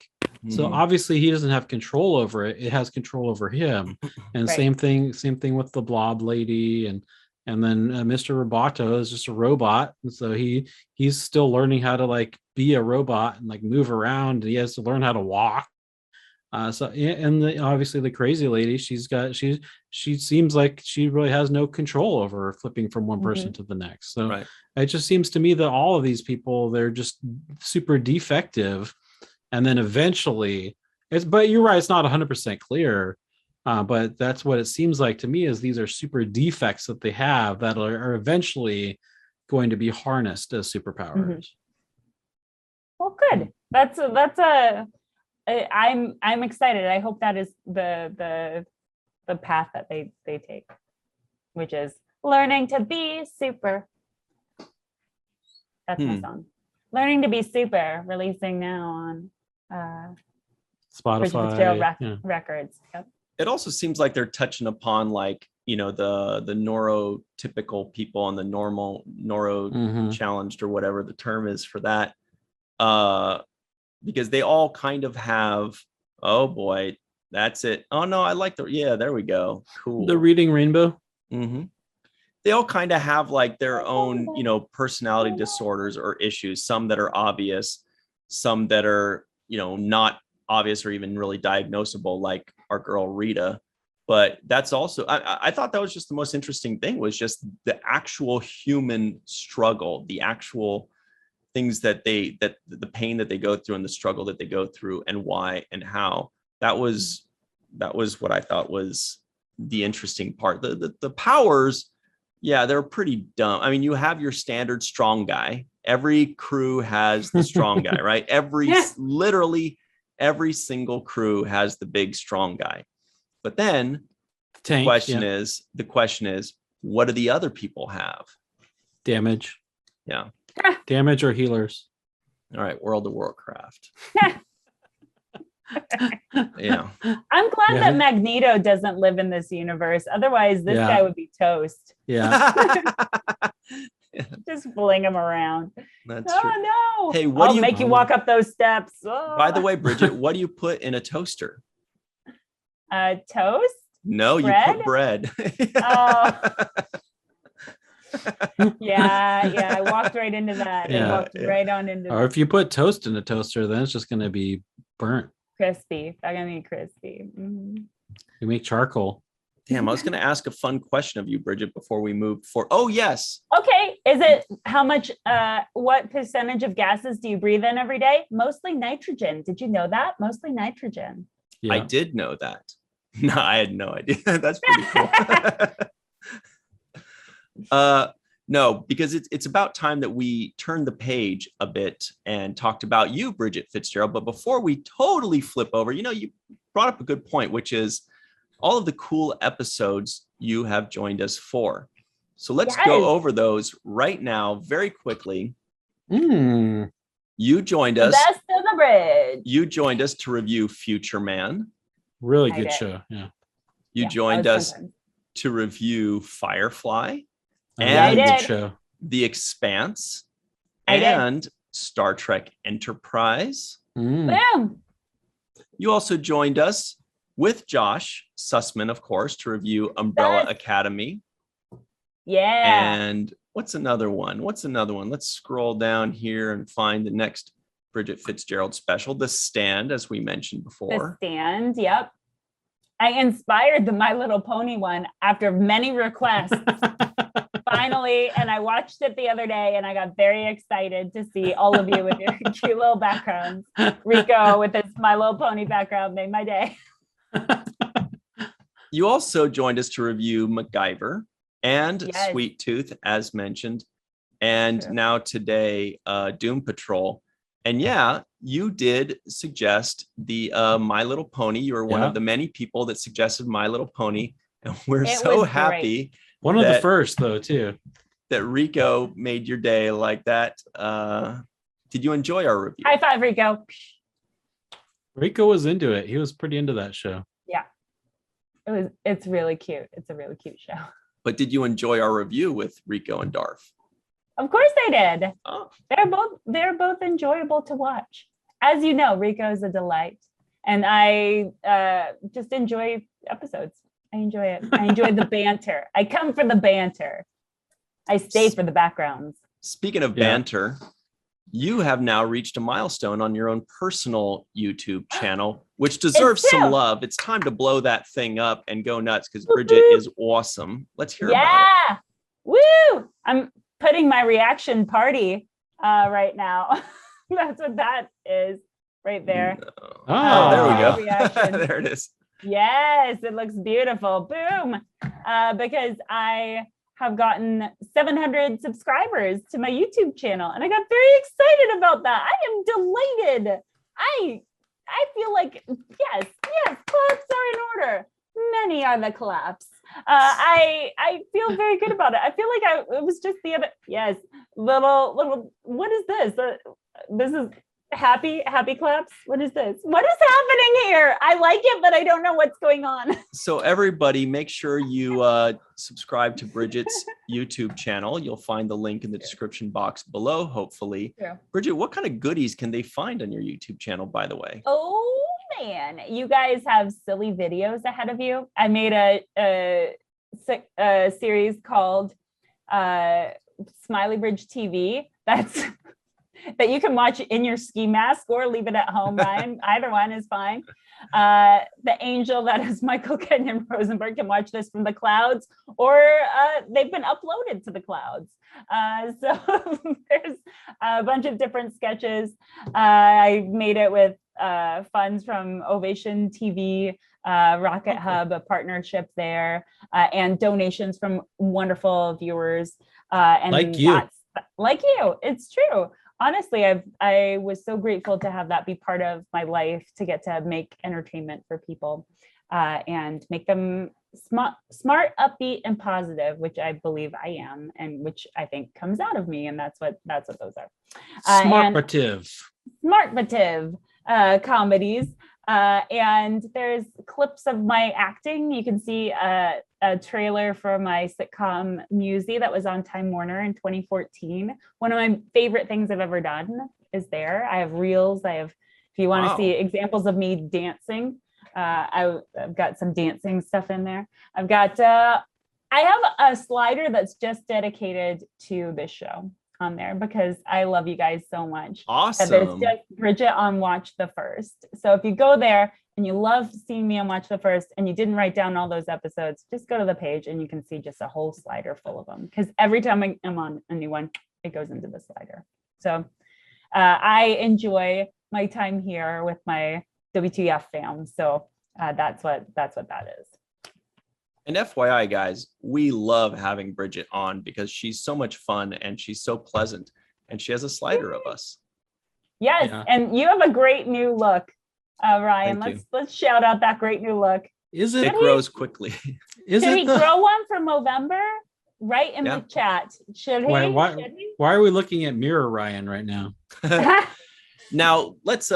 So obviously he doesn't have control over it. It has control over him. And same thing with the blob lady. And then Mr. Roboto is just a robot. And so he's still learning how to like be a robot and like move around. He has to learn how to walk. Obviously the crazy lady, she seems like she really has no control over flipping from one person to the next. So it just seems to me that all of these people, they're just super defective. And then eventually but you're right, it's not 100% clear. But that's what it seems like to me, is these are super defects that they have that are eventually going to be harnessed as superpowers. Well, good. I'm excited. I hope that is the path that they take, which is learning to be super. That's my song. Learning to be super, releasing now on Spotify. Bridget Fitzgerald Records. Yep. It also seems like they're touching upon like, the neurotypical people and the neuro challenged or whatever the term is for that. Because they all kind of have, oh boy, that's it. Oh no, I like there we go. Cool. The reading rainbow. They all kind of have like their own, personality disorders or issues, some that are obvious, some that are, not obvious or even really diagnosable, like our girl Rita. But that's also, I thought that was just the most interesting thing, was just the actual human struggle, the actual things that the pain that they go through and the struggle that they go through and why and how. That was what I thought was the interesting part. The powers, they're pretty dumb. I mean, you have your standard strong guy. Every crew has the strong guy, right? Literally every single crew has the big strong guy. But then the question is, what do the other people have? Damage. Yeah. Damage or healers. All right, World of Warcraft. Yeah. I'm glad that Magneto doesn't live in this universe. Otherwise, this guy would be toast. Yeah. Just fling him around. That's true. No. Hey, I'll make you walk up those steps. By the way, Bridget, what do you put in a toaster? Toast? No, bread? You put bread. Oh. Yeah, I walked right into that. I walked right on into Or if you put toast in a toaster, then it's just going to be burnt. Crispy. I'm going to be crispy. You make charcoal. Damn, I was going to ask a fun question of you, Bridget, before we move forward. Oh, yes. Okay. Is it how much, what percentage of gases do you breathe in every day? Mostly nitrogen. Did you know that? Mostly nitrogen. Yeah. I did know that. No, I had no idea. That's pretty cool. No, because it's about time that we turned the page a bit and talked about you, Bridget Fitzgerald. But before we totally flip over, you brought up a good point, which is all of the cool episodes you have joined us for. So let's go over those right now very quickly. You joined us. Best of the bridge. You joined us to review Future Man. Really good show. Yeah. You joined us to review Firefly. And good show. The Expanse. And Star Trek Enterprise. Boom. You also joined us with Josh Sussman, of course, to review Umbrella Academy. Yeah. And what's another one? Let's scroll down here and find the next Bridget Fitzgerald special, The Stand, as we mentioned before. The Stand, yep. I inspired the My Little Pony one after many requests. Finally, and I watched it the other day and I got very excited to see all of you with your cute little backgrounds. Rico with his My Little Pony background made my day. You also joined us to review MacGyver and Sweet Tooth, as mentioned. And now today, Doom Patrol. And yeah, you did suggest the My Little Pony. You were one of the many people that suggested My Little Pony. And we're so happy. One of the first, though, too. That Rico made your day like that. Did you enjoy our review? High five, Rico. Rico was into it. He was pretty into that show. Yeah. It's really cute. It's a really cute show. But did you enjoy our review with Rico and Darth? Of course I did. Oh. They're both enjoyable to watch. As you know, Rico is a delight. And I just enjoy episodes. I enjoy it. I enjoy the banter. I come for the banter. I stay for the backgrounds. Speaking of banter, you have now reached a milestone on your own personal YouTube channel, which deserves some love. It's time to blow that thing up and go nuts because Bridget is awesome. Let's hear about it. Woo! I'm putting my reaction party right now. That's what that is right there. No. Oh, there we go. There it is. Yes, it looks beautiful. Boom. Because I have gotten 700 subscribers to my YouTube channel and I got very excited about that. I am delighted. I feel like, yes, claps are in order. Many are the claps. I feel very good about it. I feel like it was just the other, little, what is this? This is happy claps. What is this? What is happening here? I like it, but I don't know what's going on. So everybody, make sure you subscribe to Bridget's YouTube channel. You'll find the link in the description box below, hopefully. Yeah. Bridget, what kind of goodies can they find on your YouTube channel, by the way? Oh man, you guys have silly videos ahead of you. I made a series called Smiley Bridge TV. That you can watch in your ski mask or leave it at home, Ryan. Either one is fine. The angel that is Michael Kenyon Rosenberg can watch this from the clouds, or they've been uploaded to the clouds. So there's a bunch of different sketches. I made it with funds from Ovation TV, Rocket Hub, a partnership there, and donations from wonderful viewers. And like you. It's true. Honestly, I was so grateful to have that be part of my life, to get to make entertainment for people and make them smart, upbeat, and positive, which I believe I am, and which I think comes out of me, and that's what those are. Smartative comedies. And there's clips of my acting. You can see a trailer for my sitcom Nuys that was on Time Warner in 2014. One of my favorite things I've ever done is there. I have reels. If you want to see examples of me dancing, I've got some dancing stuff in there. I have a slider that's just dedicated to this show on there because I love you guys so much. Awesome. That it's just Bridget on Watch the First. So if you go there and you love seeing me on Watch the First and you didn't write down all those episodes, just go to the page and you can see just a whole slider full of them. Because every time I'm on a new one, it goes into the slider. So I enjoy my time here with my WTF fam. So That's what that is. And FYI, guys, we love having Bridget on because she's so much fun and she's so pleasant, and she has a slider of us. Yes, Yeah. and you have a great new look, Ryan. Thank you. Let's shout out that great new look. Is It it? grows quickly. Is Should it he the? grow one for November? Right in Yeah. the chat. Should he? Why Should he? are we looking at Mirror Ryan right now? Now let's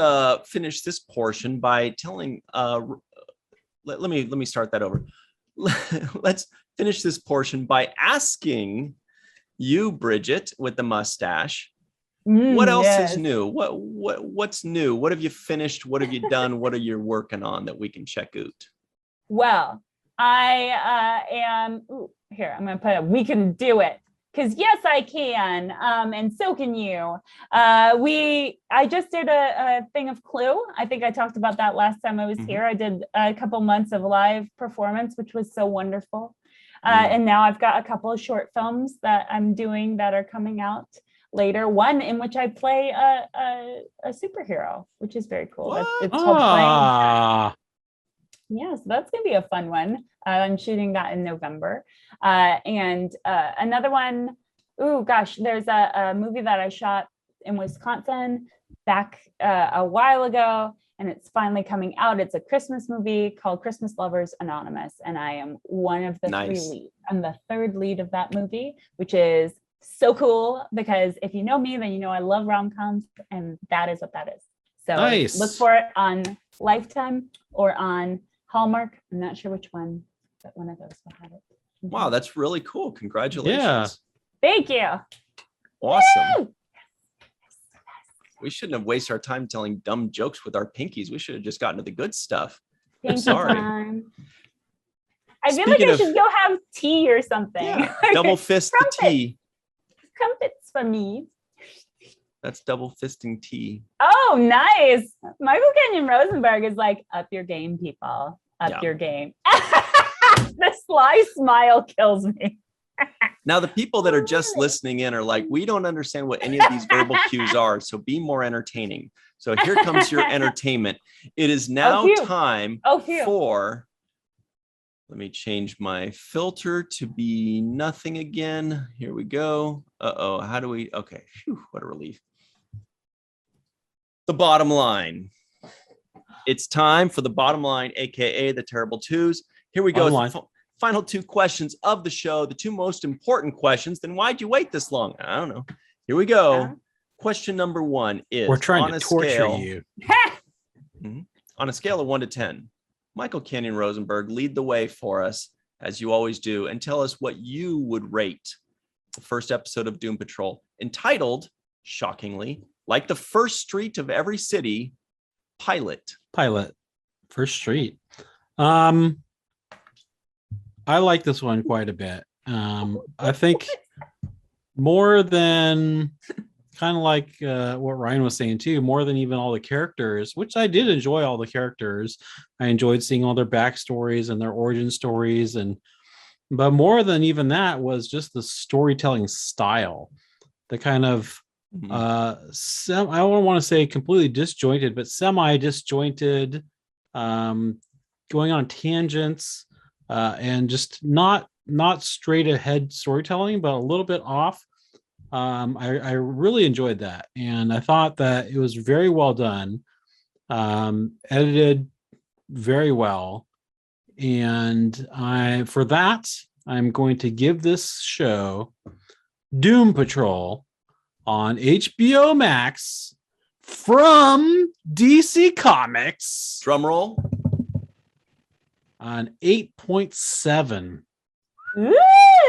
finish this portion by telling. Let me start that over. Let's finish this portion by asking you, Bridget, with the mustache. What else Yes. is new? What's new? What have you finished? What have you done? What are you working on that we can check out? Well, I am here. I'm gonna put it. We can do it. Because yes, I can, and so can you. I just did a thing of Clue. I think I talked about that last time I was here. I did a couple months of live performance, which was so wonderful. And now I've got a couple of short films that I'm doing that are coming out later. One in which I play a superhero, which is very cool. It's called Fallingtower. Yeah, so that's gonna be a fun one. I'm shooting that in November. And another one, there's a movie that I shot in Wisconsin back a while ago, and it's finally coming out. It's a Christmas movie called Christmas Lovers Anonymous, and I am one of the three leads. I'm the third lead of that movie, which is so cool because if you know me, then you know I love rom-coms, and that is what that is. So look for it on Lifetime or on Hallmark. I'm not sure which one, but one of those will have it. Wow, that's really cool. Congratulations. Yeah. Thank you. Awesome. Woo! We shouldn't have wasted our time telling dumb jokes with our pinkies. We should have just gotten to the good stuff. Thank Sorry. you, time. I feel Speaking like I of- should go have tea or something. Yeah, double fist the tea. Crumpets for me. That's double fisting tea. Oh, nice. Michael Kenyon Rosenberg is like, up your game, people. Up your game. The sly smile kills me. Now, the people that are just listening in are like, we don't understand what any of these verbal cues are, so be more entertaining. So here comes your entertainment. It is now time for, let me change my filter to be nothing again. Here we go. Uh-oh, how do we, okay, phew, what a relief. The bottom line. It's time for the bottom line, AKA the terrible twos. Here we go. Final two questions of the show, the two most important questions. Then why'd you wait this long? I don't know. Here we go. Yeah. Question number one is, we're trying to torture you. On a scale of 1 to 10, Michael Kenyon Rosenberg, lead the way for us, as you always do, and tell us what you would rate the first episode of Doom Patrol, entitled, shockingly, like the first street of every city, Pilot. First Street. I like this one quite a bit. I think more than kind of like what Ryan was saying too, more than even all the characters, which I did enjoy all the characters. I enjoyed seeing all their backstories and their origin stories, but more than even that was just the storytelling style, the kind of I don't want to say completely disjointed, but semi-disjointed, going on tangents, and just not straight ahead storytelling, but a little bit off. I really enjoyed that, and I thought that it was very well done, edited very well, and for that I'm going to give this show Doom Patrol on HBO Max from DC Comics. Drum roll. On 8.7. Ooh,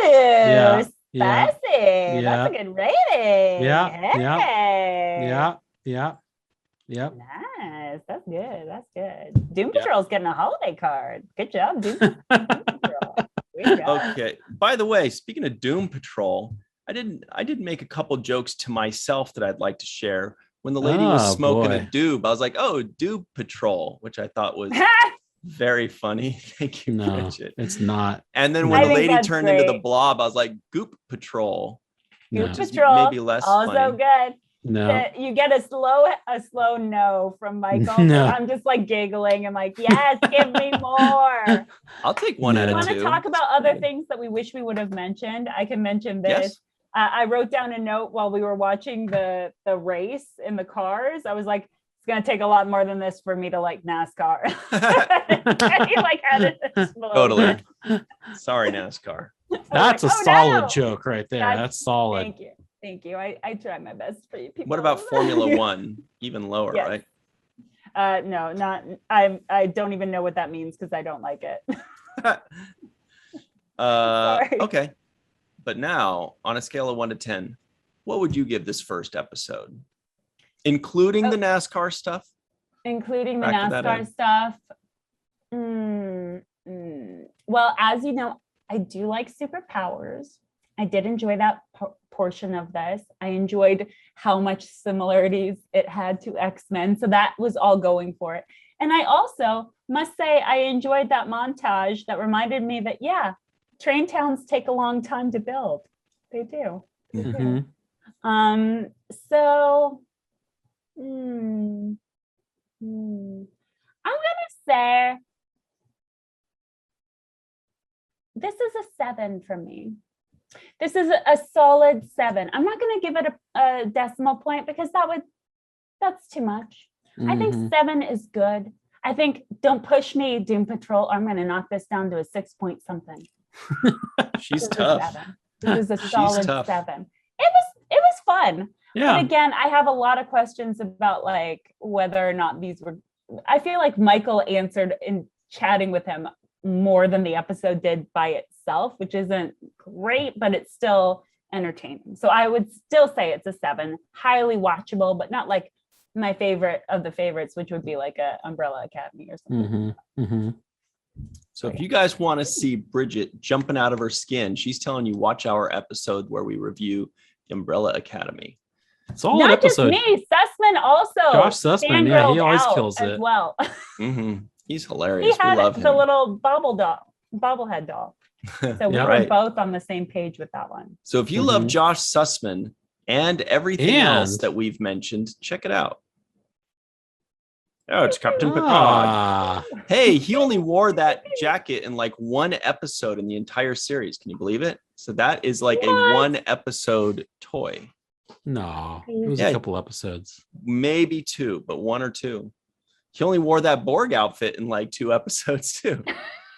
Yeah. spicy. That's a good rating. Yeah. Nice. That's good. Doom Patrol's getting a holiday card. Good job, Doom Patrol. Great job. Okay. By the way, speaking of Doom Patrol, I did make a couple jokes to myself that I'd like to share. When the lady was smoking a doob, I was like, "Oh, Doob Patrol," which I thought was very funny. Thank you, No, Bridget. it's not. And then when the lady turned into the blob, I was like, "Goop Patrol." Goop Which is Patrol, maybe less also funny. good. No. that you get a slow no from Michael. No. So I'm just like giggling and like, yes, give me more. I'll take one No. out I of want to two. talk about other things that we wish we would have mentioned. I can mention this. Yes. I wrote down a note while we were watching the race in the cars. I was like, it's gonna take a lot more than this for me to like NASCAR. He like had it explode. Totally. Sorry, NASCAR. That's a Like, oh, solid no. joke right there. That's solid. Thank you. I try my best for you people. What about Formula One? Even lower, Yes. right? No, not. I don't even know what that means because I don't like it. Sorry. Okay. But now, on a scale of 1 to 10, what would you give this first episode? Including the NASCAR stuff? Including the Factor that NASCAR in. stuff. Well, as you know, I do like superpowers. I did enjoy that portion of this. I enjoyed how much similarities it had to X-Men. So that was all going for it. And I also must say I enjoyed that montage that reminded me that, yeah, train towns take a long time to build. They do. They do. So I'm gonna say this is a 7 for me. This is a solid 7. I'm not gonna give it a decimal point because that's too much. I think 7 is good. I think don't push me, Doom Patrol. I'm gonna knock this down to a 6 point something. She's tough. This is a solid tough. 7. It was fun. Yeah. But again, I have a lot of questions about like whether or not these were. I feel like Michael answered in chatting with him more than the episode did by itself, which isn't great, but it's still entertaining. So I would still say it's a 7, highly watchable, but not like my favorite of the favorites, which would be like a Umbrella Academy or something. So if you guys want to see Bridget jumping out of her skin, she's telling you watch our episode where we review the Umbrella Academy. Solid Not episode. just me, Sussman also. Josh Sussman, yeah, he always fangirled kills out it. as well. He's hilarious. He had We love him. the little bobblehead doll. So we Yeah. were Right. both on the same page with that one. So if you love Josh Sussman and everything else that we've mentioned, check it out. Oh, it's Captain Picard. Ah, Hey, he only wore that jacket in like one episode in the entire series. Can you believe it? So that is like a one episode toy. no, it was Yeah. a couple episodes. Maybe 2, but 1 or 2. He only wore that Borg outfit in like 2 episodes too.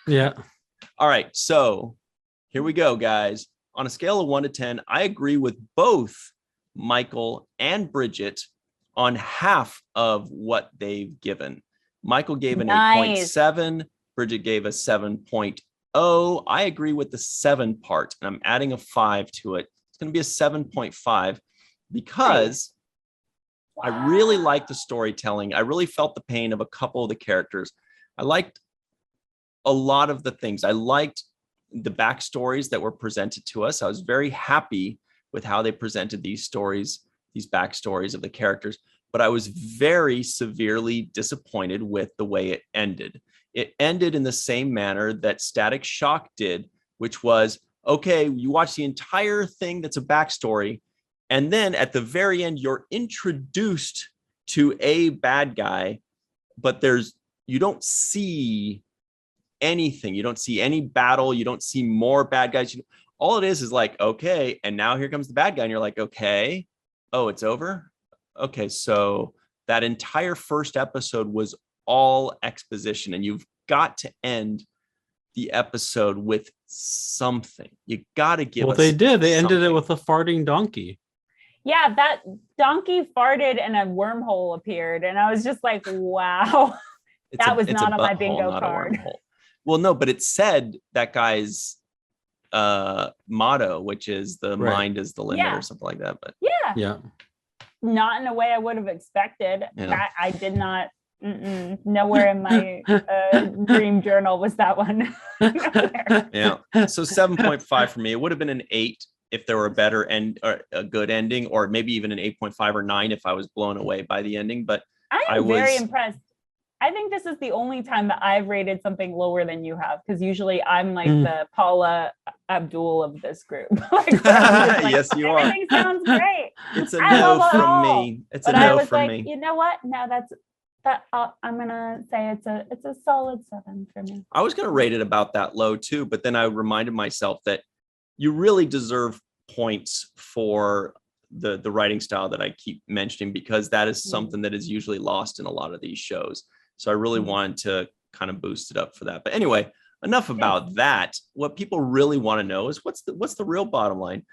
Yeah. All right, so here we go, guys. On a scale of 1 to 10, I agree with both Michael and Bridget on half of what they've given. Michael gave an 8.7. Bridget gave a 7.0. I agree with the 7 part, and I'm adding a 5 to it. It's going to be a 7.5 because I really liked the storytelling. I really felt the pain of a couple of the characters. I liked a lot of the things. I liked the backstories that were presented to us. I was very happy with how they presented these stories, these backstories of the characters, but I was very severely disappointed with the way it ended. It ended in the same manner that Static Shock did, which was, okay, you watch the entire thing that's a backstory, and then at the very end, you're introduced to a bad guy, but you don't see anything. You don't see any battle. You don't see more bad guys. All it is like, okay, and now here comes the bad guy. And you're like, okay, oh, it's over? Okay, so that entire first episode was all exposition, and you've got to end the episode with something. You got to give us They did. They ended it something. with a farting donkey. Yeah, that donkey farted and a wormhole appeared. And I was just like, wow. That was not on my bingo card. Well, no, but it said that guy's motto, which is the mind is the limit or something like that. But yeah, not in a way I would have expected. Yeah. I did not. Nowhere in my dream journal was that one. Nowhere. Yeah. So 7.5 for me. It would have been an 8 if there were a better end or a good ending, or maybe even an 8.5 or 9 if I was blown away by the ending. But I am very impressed. I think this is the only time that I've rated something lower than you have, because usually I'm like the Paula Abdul of this group. Like, Yes, you are. Everything sounds great. It's a I no love it from all. me. It's But a I no was from like, me. you know what? No, I'm gonna say it's a solid 7 for me. I was going to rate it about that low too, but then I reminded myself that you really deserve points for the writing style that I keep mentioning, because that is something that is usually lost in a lot of these shows. So I really wanted to kind of boost it up for that. But anyway, enough about that. What people really want to know is what's the real bottom line.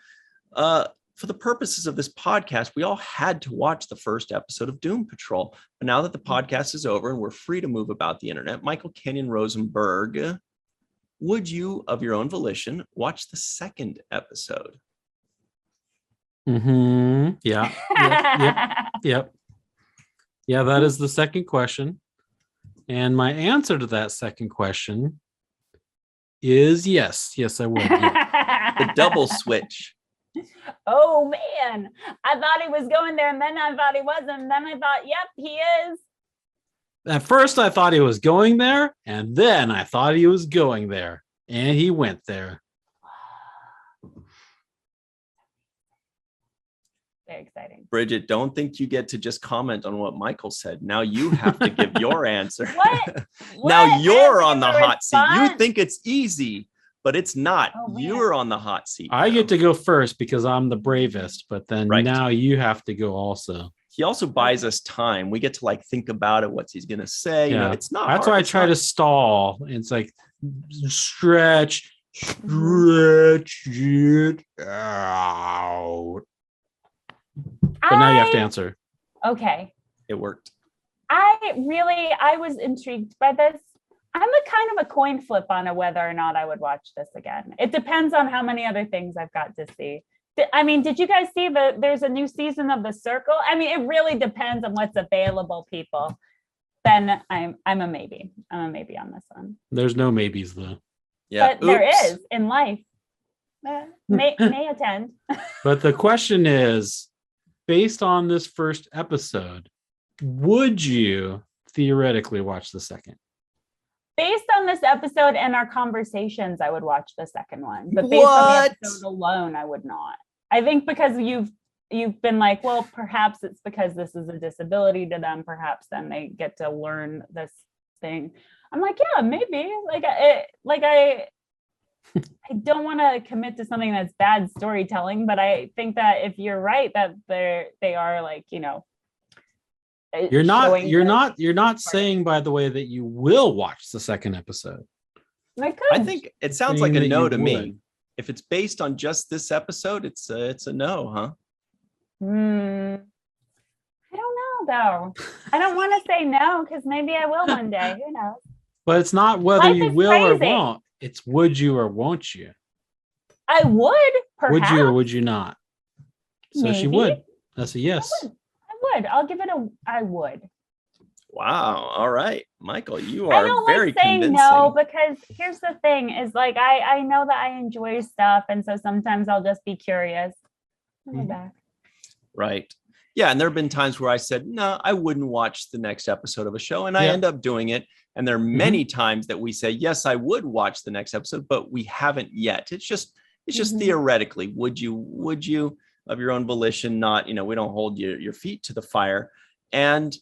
For the purposes of this podcast, we all had to watch the first episode of Doom Patrol. But now that the podcast is over and we're free to move about the internet, Michael Kenyon Rosenberg, would you, of your own volition, watch the second episode? Mm-hmm. Yep. Yeah, that is the second question. And my answer to that second question is yes. Yes, I would. Yeah. The double switch. Oh man, I thought he was going there, and then I thought he wasn't, and then I thought, yep, he is. At first I thought he was going there, and then I thought he was going there, and he went there. Very exciting. Bridget, don't think you get to just comment on what Michael said. Now you have to give your answer. What? Now you're on the Answer hot seat. You response? think it's easy, but it's not. Oh, man. You're on the hot seat. I now. get to go first because I'm the bravest, but then Right. now you have to go also. He also buys us time. We get to like think about it, what he's gonna say. You know, Yeah. it's not. That's hard. why I It's try not- to stall. It's like stretch it out. But now you have to answer. Okay. It worked. I was intrigued by this. I'm a kind of a coin flip on whether or not I would watch this again. It depends on how many other things I've got to see. I mean, did you guys see there's a new season of The Circle? I mean, it really depends on what's available, people. Then I'm a maybe. I'm a maybe on this one. There's no maybes though. Yeah. But there Oops. is in life. May attend. But the question is, based on this first episode, would you theoretically watch the second? Based on this episode and our conversations, I would watch the second one. But based on What? the episode alone, I would not. I think because you've been like, well, perhaps it's because this is a disability to them. Perhaps then they get to learn this thing. I'm like, yeah, maybe. I don't want to commit to something that's bad storytelling, but I think that if you're right that they are like, you know, You're showing not saying, by the way, that you will watch the second episode. I could. I think it sounds like Saying a that no you to me. would. If it's based on just this episode, it's a no, huh? I don't know though. I don't want to say no because maybe I will one day. Who knows? But it's not whether Life you is will or crazy. won't. It's would you or won't you? I would, perhaps. Would you or would you not? So she Maybe. would. That's a yes. I would. I'll give it I would. Wow. All right, Michael, you I are don't very like saying convincing. no because here's the thing is like I know that I enjoy stuff and so sometimes I'll just be curious. I'll go Mhm. back. Right. Yeah. And there have been times where I said, no, I wouldn't watch the next episode of a show. And I Yeah. end up doing it. And there are many times that we say, yes, I would watch the next episode, but we haven't yet. It's just Mhm. theoretically, would you of your own volition, not, we don't hold your feet to the fire. And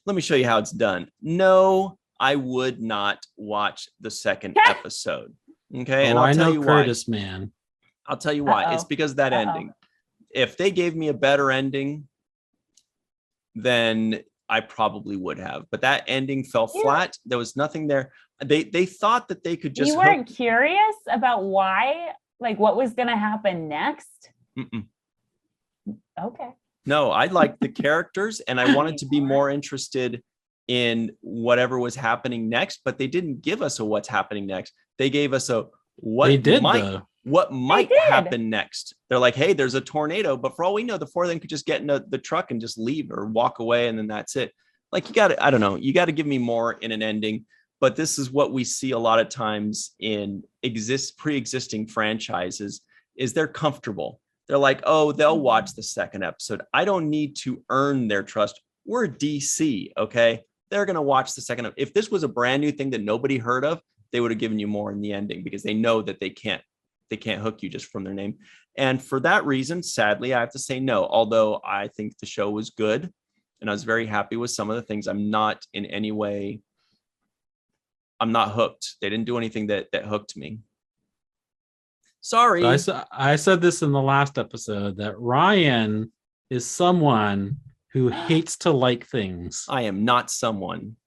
let me show you how it's done. No, I would not watch the second episode. Okay. And Oh, I'll I tell know you why. Curtis, man. I'll tell you why. It's Uh-oh. because of that Uh-oh. ending. If they gave me a better ending, then I probably would have. But that ending fell Yeah. flat. There was nothing there. They thought that they could just You weren't curious about why, like what was going to happen next? Mm-mm. Okay. No, I liked the characters and I wanted to be What? more interested in whatever was happening next, but they didn't give us a what's happening next. They gave us a what They did might though. what might did. happen next. They're like, hey, there's a tornado, but for all we know, the four of them could just get in the truck and just leave or walk away, and then that's it. Like, you got to, I don't know, you got to give me more in an ending. But this is what we see a lot of times in pre-existing franchises is they're comfortable. They're like, oh, they'll watch the second episode. I don't need to earn their trust. We're DC, okay? they're going to watch the second. If this was a brand new thing that nobody heard of, they would have given you more in the ending because they know that they can't hook you just from their name. And for that reason, sadly, I have to say no, although I think the show was good and I was very happy with some of the things. I'm not in any way, I'm not hooked. They didn't do anything that hooked me. Sorry. I said this in the last episode that Ryan is someone who hates to like things. I am not someone.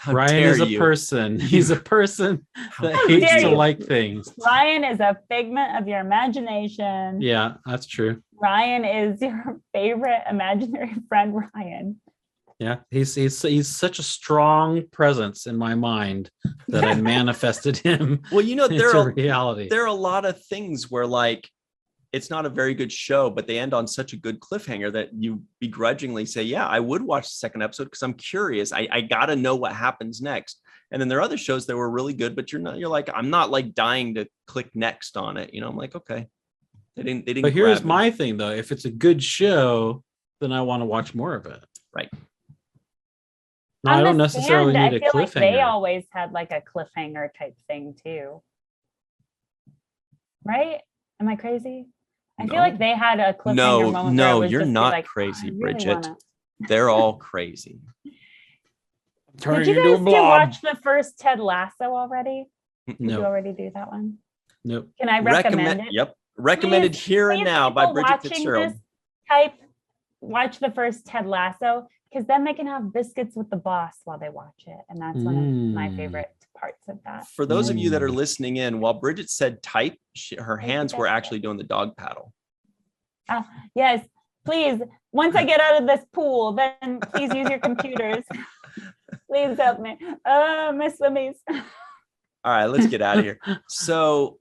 Ryan is a person. He's a person that hates to like things. Ryan is a figment of your imagination. Yeah, that's true. Ryan is your favorite imaginary friend, Ryan. Yeah, he's such a strong presence in my mind that I manifested him. Well, reality. There are a lot of things where like it's not a very good show, but they end on such a good cliffhanger that you begrudgingly say, yeah, I would watch the second episode because I'm curious. I got to know what happens next. And then there are other shows that were really good, but you're like, I'm not like dying to click next on it. I'm like, okay. They didn't. But here's my thing though. If it's a good show, then I want to watch more of it. Right. No, I don't necessarily need a cliffhanger. Like they always had like a cliffhanger type thing too. Right? Am I crazy? I feel like they had a cliffhanger moment. No, you're not crazy, Bridget. They're all crazy. Did you guys watch the first Ted Lasso already? No. Did you already do that one? Nope. Can I recommend it? Yep. Recommended here and now by Bridget Fitzgerald. Watch the first Ted Lasso, because then they can have biscuits with the boss while they watch it. And that's one of my favorite parts of that. For those of you that are listening in, while Bridget said type, her hands were actually doing the dog paddle. Yes, please. Once I get out of this pool, then please use your computers. Please help me. My swimmies. All right, let's get out of here. So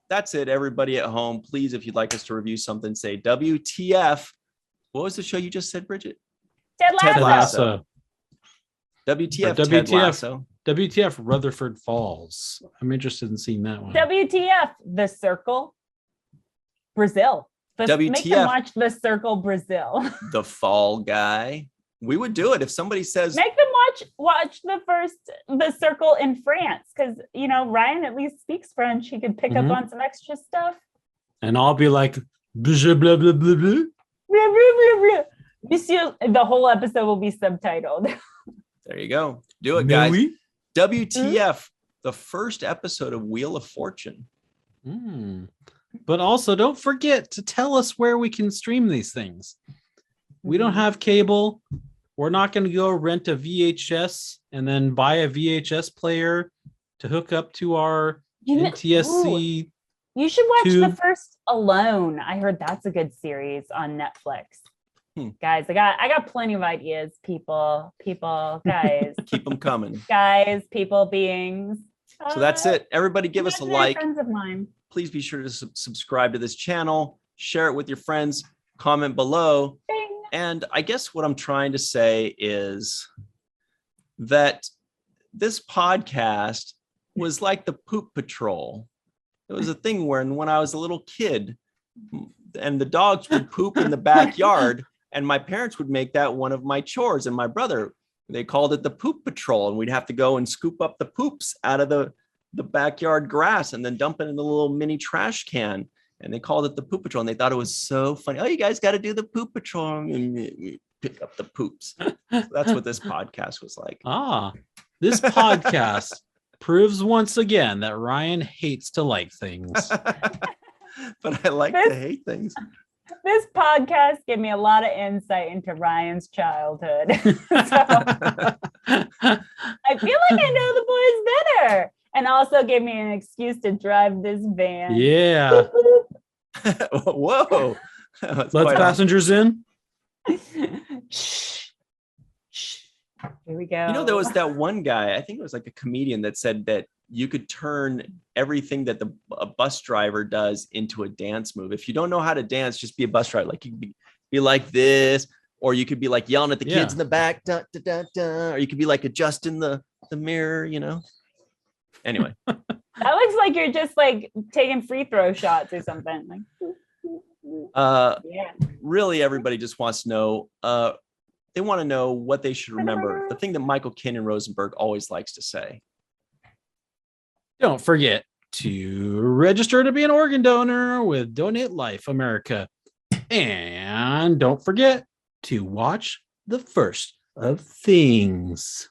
that's it, everybody at home. Please, if you'd like us to review something, say WTF. What was the show you just said, Bridget? Ted Lasso. WTF Ted Lasso. WTF Rutherford Falls. I'm interested in seeing that one. WTF The Circle Brazil. Make them watch The Circle Brazil. The Fall Guy. We would do it if somebody says. Make them watch The Circle in France, because Ryan at least speaks French. He could pick up on some extra stuff. And I'll be like, blah, blah, blah, blah, blah. Blah, blah, blah, blah. Monsieur, the whole episode will be subtitled. There you go. Do it, guys. WTF, the first episode of Wheel of Fortune. But also, don't forget to tell us where we can stream these things. We don't have cable. We're not going to go rent a VHS and then buy a VHS player to hook up to our NTSC. You should watch the first Alone. I heard that's a good series on Netflix. Guys, I got plenty of ideas. People, guys. Keep them coming. Guys, people, beings. So that's it. Everybody give us a like. Friends of mine. Please be sure to subscribe to this channel. Share it with your friends. Comment below. Bing. And I guess what I'm trying to say is that this podcast was like the Poop Patrol. It was a thing where when I was a little kid and the dogs would poop in the backyard, and my parents would make that one of my chores. And my brother, they called it the Poop Patrol. And we'd have to go and scoop up the poops out of the backyard grass and then dump it in the little mini trash can. And they called it the Poop Patrol. And they thought it was so funny. Oh, you guys got to do the Poop Patrol and pick up the poops. So that's what this podcast was like. This podcast proves once again that Ryan hates to like things. But I like to hate things. This podcast gave me a lot of insight into Ryan's childhood. So I feel like I know the boys better. And also gave me an excuse to drive this van. Yeah. Whoa. Let's passengers in. Shh. Here we go. There was that one guy, I think it was like a comedian, that said that you could turn everything that a bus driver does into a dance move. If you don't know how to dance, just be a bus driver. Like you could be like this, or you could be like yelling at the kids in the back, da, da, da, da, or you could be like adjusting the mirror, Anyway. That looks like you're just like taking free throw shots or something. Really, everybody just wants to know, they want to know what they should remember. The thing that Michael Kinnan Rosenberg always likes to say. Don't forget to register to be an organ donor with Donate Life America. And don't forget to watch The First of Things.